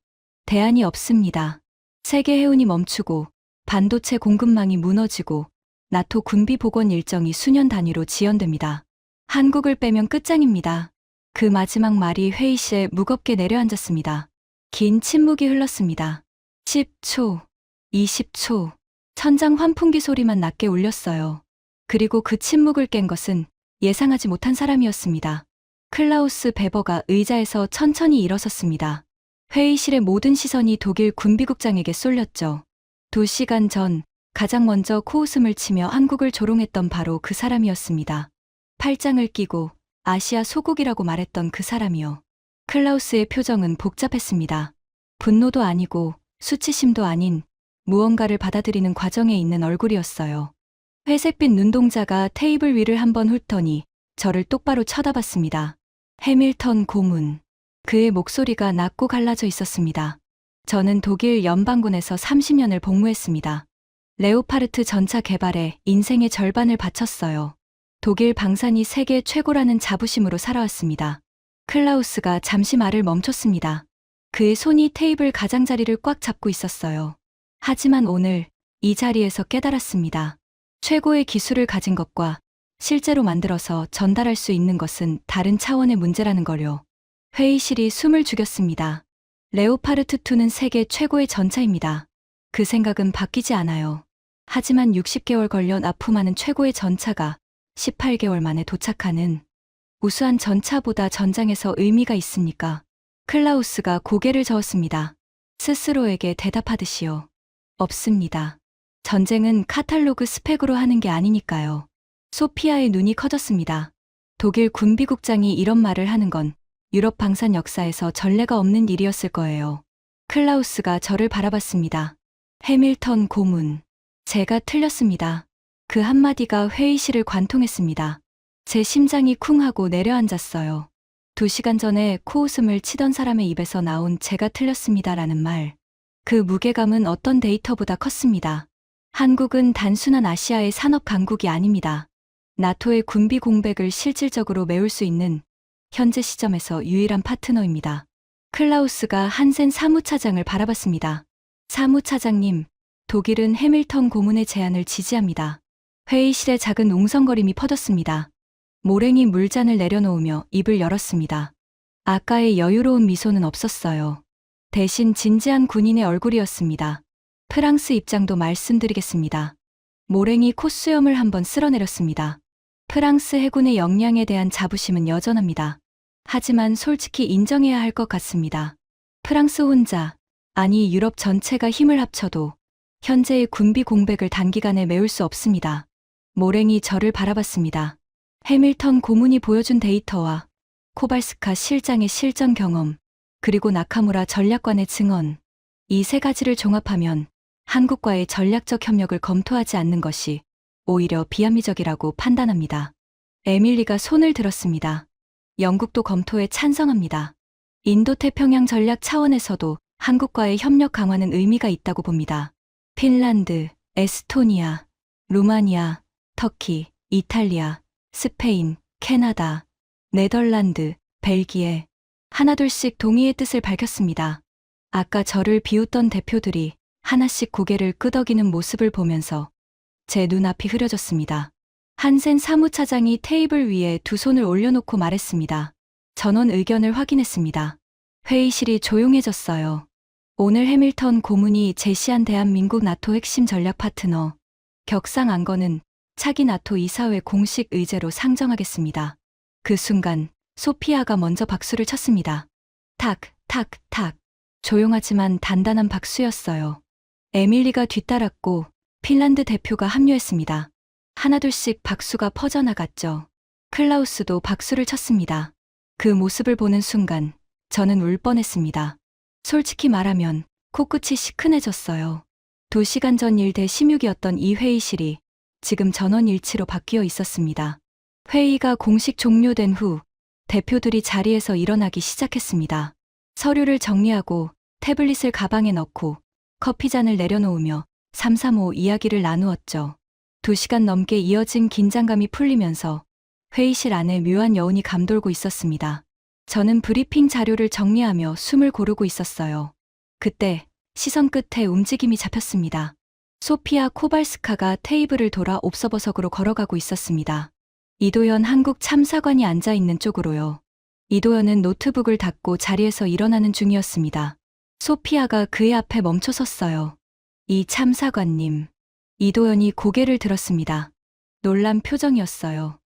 대안이 없습니다. 세계 해운이 멈추고 반도체 공급망이 무너지고 나토 군비 복원 일정이 수년 단위로 지연됩니다. 한국을 빼면 끝장입니다. 그 마지막 말이 회의실에 무겁게 내려앉았습니다. 긴 침묵이 흘렀습니다. 10초, 20초, 천장 환풍기 소리만 낮게 울렸어요. 그리고 그 침묵을 깬 것은 예상하지 못한 사람이었습니다. 클라우스 베버가 의자에서 천천히 일어섰습니다. 회의실의 모든 시선이 독일 군비국장에게 쏠렸죠. 2시간 전 가장 먼저 코웃음을 치며 한국을 조롱했던 바로 그 사람이었습니다. 팔짱을 끼고 아시아 소국이라고 말했던 그 사람이요. 클라우스의 표정은 복잡했습니다. 분노도 아니고 수치심도 아닌 무언가를 받아들이는 과정에 있는 얼굴이었어요. 회색빛 눈동자가 테이블 위를 한번 훑더니 저를 똑바로 쳐다봤습니다. 해밀턴 고문. 그의 목소리가 낮고 갈라져 있었습니다. 저는 독일 연방군에서 30년을 복무했습니다. 레오파르트 전차 개발에 인생의 절반을 바쳤어요. 독일 방산이 세계 최고라는 자부심으로 살아왔습니다. 클라우스가 잠시 말을 멈췄습니다. 그의 손이 테이블 가장자리를 꽉 잡고 있었어요. 하지만 오늘 이 자리에서 깨달았습니다. 최고의 기술을 가진 것과 실제로 만들어서 전달할 수 있는 것은 다른 차원의 문제라는 걸요. 회의실이 숨을 죽였습니다. 레오파르트2는 세계 최고의 전차입니다. 그 생각은 바뀌지 않아요. 하지만 60개월 걸려 납품하는 최고의 전차가 18개월 만에 도착하는 우수한 전차보다 전장에서 의미가 있습니까? 클라우스가 고개를 저었습니다. 스스로에게 대답하듯이요. 없습니다. 전쟁은 카탈로그 스펙으로 하는 게 아니니까요. 소피아의 눈이 커졌습니다. 독일 군비국장이 이런 말을 하는 건 유럽 방산 역사에서 전례가 없는 일이었을 거예요. 클라우스가 저를 바라봤습니다. 해밀턴 고문. 제가 틀렸습니다. 그 한마디가 회의실을 관통했습니다. 제 심장이 쿵 하고 내려앉았어요. 2시간 전에 코웃음을 치던 사람의 입에서 나온 제가 틀렸습니다라는 말. 그 무게감은 어떤 데이터보다 컸습니다. 한국은 단순한 아시아의 산업 강국이 아닙니다. 나토의 군비 공백을 실질적으로 메울 수 있는 현재 시점에서 유일한 파트너입니다. 클라우스가 한센 사무차장을 바라봤습니다. 사무차장님, 독일은 해밀턴 고문의 제안을 지지합니다. 회의실에 작은 웅성거림이 퍼졌습니다. 모랭이 물잔을 내려놓으며 입을 열었습니다. 아까의 여유로운 미소는 없었어요. 대신 진지한 군인의 얼굴이었습니다. 프랑스 입장도 말씀드리겠습니다. 모랭이 콧수염을 한번 쓸어내렸습니다. 프랑스 해군의 역량에 대한 자부심은 여전합니다. 하지만 솔직히 인정해야 할 것 같습니다. 프랑스 혼자, 아니 유럽 전체가 힘을 합쳐도 현재의 군비 공백을 단기간에 메울 수 없습니다. 모랭이 저를 바라봤습니다. 해밀턴 고문이 보여준 데이터와 코발스카 실장의 실전 경험, 그리고 나카무라 전략관의 증언, 이 세 가지를 종합하면 한국과의 전략적 협력을 검토하지 않는 것이 오히려 비합리적이라고 판단합니다. 에밀리가 손을 들었습니다. 영국도 검토에 찬성합니다. 인도태평양 전략 차원에서도 한국과의 협력 강화는 의미가 있다고 봅니다. 핀란드, 에스토니아, 루마니아, 터키, 이탈리아, 스페인, 캐나다, 네덜란드, 벨기에 하나둘씩 동의의 뜻을 밝혔습니다. 아까 저를 비웃던 대표들이 하나씩 고개를 끄덕이는 모습을 보면서 제 눈앞이 흐려졌습니다. 한센 사무차장이 테이블 위에 두 손을 올려놓고 말했습니다. 전원 의견을 확인했습니다. 회의실이 조용해졌어요. 오늘 해밀턴 고문이 제시한 대한민국 나토 핵심 전략 파트너 격상 안건은 차기 나토 이사회 공식 의제로 상정하겠습니다. 그 순간 소피아가 먼저 박수를 쳤습니다. 탁, 탁, 탁. 조용하지만 단단한 박수였어요. 에밀리가 뒤따랐고 핀란드 대표가 합류했습니다. 하나둘씩 박수가 퍼져나갔죠. 클라우스도 박수를 쳤습니다. 그 모습을 보는 순간 저는 울 뻔했습니다. 솔직히 말하면 코끝이 시큰해졌어요. 2시간 전 일 대 16이었던 이 회의실이 지금 전원일치로 바뀌어 있었습니다. 회의가 공식 종료된 후 대표들이 자리에서 일어나기 시작했습니다. 서류를 정리하고 태블릿을 가방에 넣고 커피잔을 내려놓으며 335 이야기를 나누었죠. 2시간 넘게 이어진 긴장감이 풀리면서 회의실 안에 묘한 여운이 감돌고 있었습니다. 저는 브리핑 자료를 정리하며 숨을 고르고 있었어요. 그때 시선 끝에 움직임이 잡혔습니다. 소피아 코발스카가 테이블을 돌아 옵서버석으로 걸어가고 있었습니다. 이도현 한국 참사관이 앉아있는 쪽으로요. 이도현은 노트북을 닫고 자리에서 일어나는 중이었습니다. 소피아가 그의 앞에 멈춰 섰어요. 이 참사관님. 이도현이 고개를 들었습니다. 놀란 표정이었어요.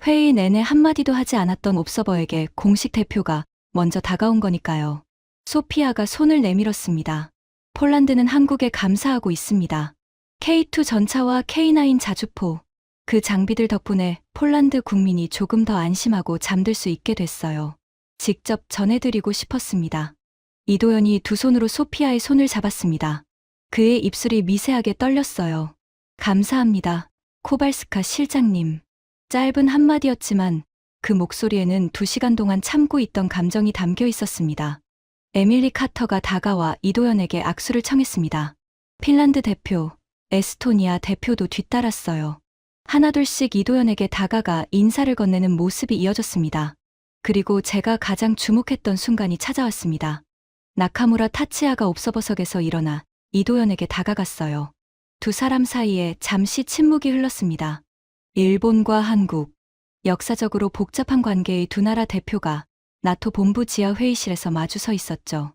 회의 내내 한마디도 하지 않았던 옵서버에게 공식 대표가 먼저 다가온 거니까요. 소피아가 손을 내밀었습니다. 폴란드는 한국에 감사하고 있습니다. K2 전차와 K9 자주포, 그 장비들 덕분에 폴란드 국민이 조금 더 안심하고 잠들 수 있게 됐어요. 직접 전해드리고 싶었습니다. 이도현이 두 손으로 소피아의 손을 잡았습니다. 그의 입술이 미세하게 떨렸어요. 감사합니다, 코발스카 실장님. 짧은 한마디였지만 그 목소리에는 2시간 동안 참고 있던 감정이 담겨 있었습니다. 에밀리 카터가 다가와 이도현에게 악수를 청했습니다. 핀란드 대표, 에스토니아 대표도 뒤따랐어요. 하나둘씩 이도현에게 다가가 인사를 건네는 모습이 이어졌습니다. 그리고 제가 가장 주목했던 순간이 찾아왔습니다. 나카무라 타치야가 옵서버석에서 일어나 이도현에게 다가갔어요. 두 사람 사이에 잠시 침묵이 흘렀습니다. 일본과 한국, 역사적으로 복잡한 관계의 두 나라 대표가 나토 본부 지하 회의실에서 마주 서 있었죠.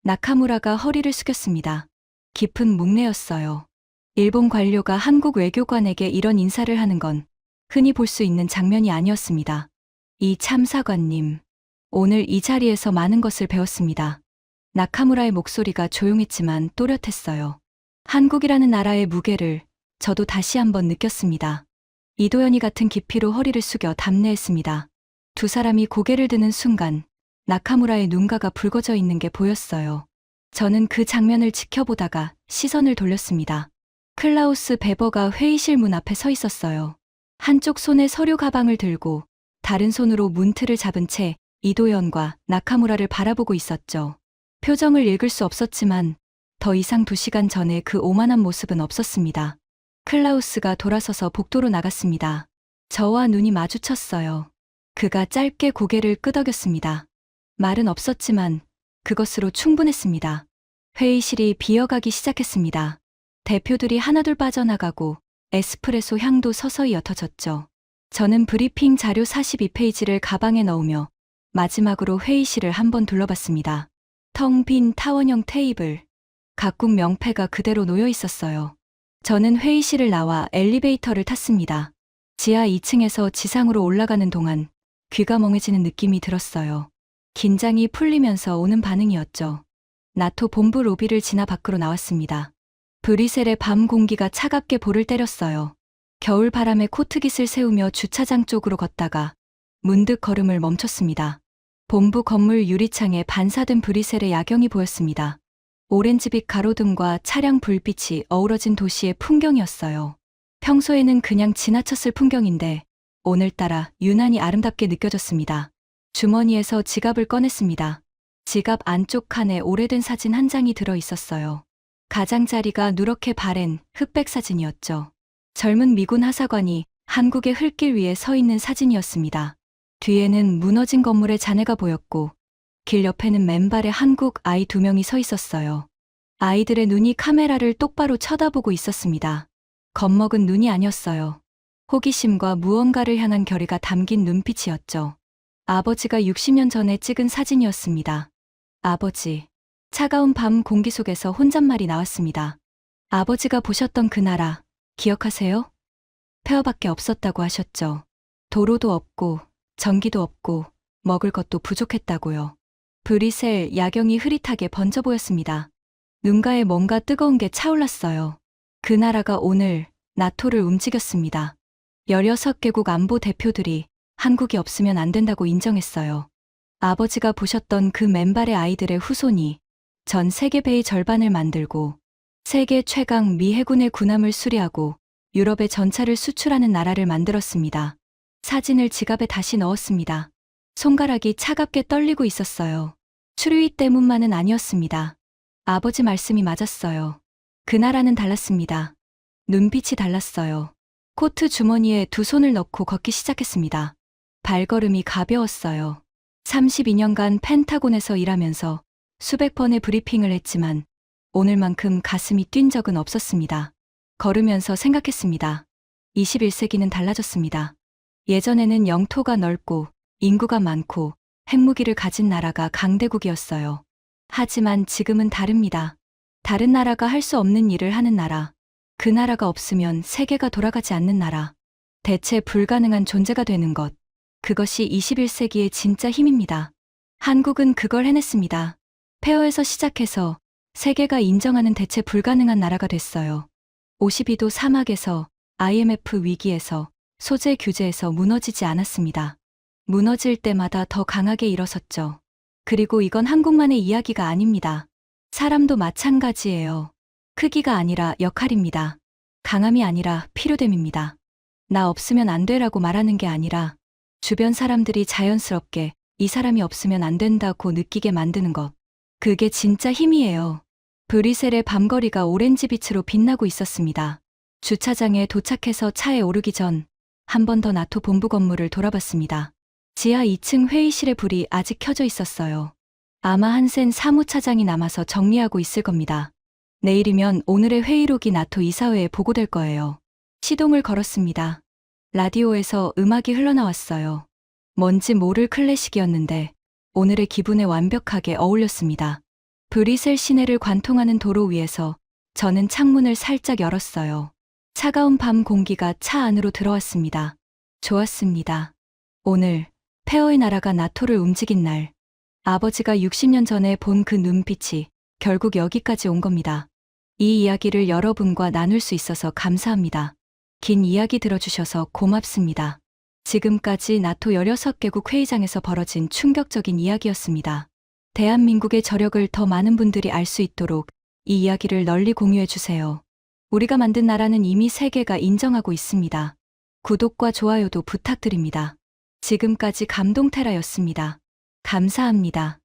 나카무라가 허리를 숙였습니다. 깊은 묵내였어요. 일본 관료가 한국 외교관에게 이런 인사를 하는 건 흔히 볼 수 있는 장면이 아니었습니다. 이 참사관님, 오늘 이 자리에서 많은 것을 배웠습니다. 나카무라의 목소리가 조용했지만 또렷했어요. 한국이라는 나라의 무게를 저도 다시 한번 느꼈습니다. 이도현이 같은 깊이로 허리를 숙여 답례했습니다. 두 사람이 고개를 드는 순간 나카무라의 눈가가 붉어져 있는 게 보였어요. 저는 그 장면을 지켜보다가 시선을 돌렸습니다. 클라우스 베버가 회의실 문 앞에 서 있었어요. 한쪽 손에 서류 가방을 들고 다른 손으로 문틀을 잡은 채 이도현과 나카무라를 바라보고 있었죠. 표정을 읽을 수 없었지만 더 이상 2시간 전에 그 오만한 모습은 없었습니다. 클라우스가 돌아서서 복도로 나갔습니다. 저와 눈이 마주쳤어요. 그가 짧게 고개를 끄덕였습니다. 말은 없었지만 그것으로 충분했습니다. 회의실이 비어가기 시작했습니다. 대표들이 하나둘 빠져나가고 에스프레소 향도 서서히 옅어졌죠. 저는 브리핑 자료 42페이지를 가방에 넣으며 마지막으로 회의실을 한번 둘러봤습니다. 텅 빈 타원형 테이블, 각국 명패가 그대로 놓여 있었어요. 저는 회의실을 나와 엘리베이터를 탔습니다. 지하 2층에서 지상으로 올라가는 동안 귀가 멍해지는 느낌이 들었어요. 긴장이 풀리면서 오는 반응이었죠. 나토 본부 로비를 지나 밖으로 나왔습니다. 브뤼셀의 밤 공기가 차갑게 볼을 때렸어요. 겨울 바람에 코트깃을 세우며 주차장 쪽으로 걷다가 문득 걸음을 멈췄습니다. 본부 건물 유리창에 반사된 브뤼셀의 야경이 보였습니다. 오렌지빛 가로등과 차량 불빛이 어우러진 도시의 풍경이었어요. 평소에는 그냥 지나쳤을 풍경인데 오늘따라 유난히 아름답게 느껴졌습니다. 주머니에서 지갑을 꺼냈습니다. 지갑 안쪽 칸에 오래된 사진 한 장이 들어 있었어요. 가장자리가 누렇게 바랜 흑백 사진이었죠. 젊은 미군 하사관이 한국의 흙길 위에 서 있는 사진이었습니다. 뒤에는 무너진 건물의 잔해가 보였고 길 옆에는 맨발의 한국 아이 2명이 서 있었어요. 아이들의 눈이 카메라를 똑바로 쳐다보고 있었습니다. 겁먹은 눈이 아니었어요. 호기심과 무언가를 향한 결의가 담긴 눈빛이었죠. 아버지가 60년 전에 찍은 사진이었습니다. 아버지. 차가운 밤 공기 속에서 혼잣말이 나왔습니다. 아버지가 보셨던 그 나라, 기억하세요? 폐허밖에 없었다고 하셨죠. 도로도 없고, 전기도 없고, 먹을 것도 부족했다고요. 브뤼셀 야경이 흐릿하게 번져 보였습니다. 눈가에 뭔가 뜨거운 게 차올랐어요. 그 나라가 오늘 나토를 움직였습니다. 16개국 안보 대표들이 한국이 없으면 안 된다고 인정했어요. 아버지가 보셨던 그 맨발의 아이들의 후손이 전 세계배의 절반을 만들고 세계 최강 미 해군의 군함을 수리하고 유럽의 전차를 수출하는 나라를 만들었습니다. 사진을 지갑에 다시 넣었습니다. 손가락이 차갑게 떨리고 있었어요. 추루이 때문만은 아니었습니다. 아버지 말씀이 맞았어요. 그 나라는 달랐습니다. 눈빛이 달랐어요. 코트 주머니에 2 손을 넣고 걷기 시작했습니다. 발걸음이 가벼웠어요. 32년간 펜타곤에서 일하면서 수백 번의 브리핑을 했지만 오늘만큼 가슴이 뛴 적은 없었습니다. 걸으면서 생각했습니다. 21세기는 달라졌습니다. 예전에는 영토가 넓고 인구가 많고 핵무기를 가진 나라가 강대국이었어요. 하지만 지금은 다릅니다. 다른 나라가 할 수 없는 일을 하는 나라. 그 나라가 없으면 세계가 돌아가지 않는 나라. 대체 불가능한 존재가 되는 것. 그것이 21세기의 진짜 힘입니다. 한국은 그걸 해냈습니다. 폐허에서 시작해서 세계가 인정하는 대체 불가능한 나라가 됐어요. 52도 사막에서 IMF 위기에서 소재 규제에서 무너지지 않았습니다. 무너질 때마다 더 강하게 일어섰죠. 그리고 이건 한국만의 이야기가 아닙니다. 사람도 마찬가지예요. 크기가 아니라 역할입니다. 강함이 아니라 필요됨입니다. 나 없으면 안 돼라고 말하는 게 아니라 주변 사람들이 자연스럽게 이 사람이 없으면 안 된다고 느끼게 만드는 것. 그게 진짜 힘이에요. 브뤼셀의 밤거리가 오렌지빛으로 빛나고 있었습니다. 주차장에 도착해서 차에 오르기 전 한 번 더 나토 본부 건물을 돌아봤습니다. 지하 2층 회의실의 불이 아직 켜져 있었어요. 아마 한센 사무차장이 남아서 정리하고 있을 겁니다. 내일이면 오늘의 회의록이 나토 이사회에 보고될 거예요. 시동을 걸었습니다. 라디오에서 음악이 흘러나왔어요. 뭔지 모를 클래식이었는데 오늘의 기분에 완벽하게 어울렸습니다. 브뤼셀 시내를 관통하는 도로 위에서 저는 창문을 살짝 열었어요. 차가운 밤 공기가 차 안으로 들어왔습니다. 좋았습니다. 오늘 폐허의 나라가 나토를 움직인 날, 아버지가 60년 전에 본 그 눈빛이 결국 여기까지 온 겁니다. 이 이야기를 여러분과 나눌 수 있어서 감사합니다. 긴 이야기 들어주셔서 고맙습니다. 지금까지 나토 16개국 회의장에서 벌어진 충격적인 이야기였습니다. 대한민국의 저력을 더 많은 분들이 알 수 있도록 이 이야기를 널리 공유해 주세요. 우리가 만든 나라는 이미 세계가 인정하고 있습니다. 구독과 좋아요도 부탁드립니다. 지금까지 감동테라였습니다. 감사합니다.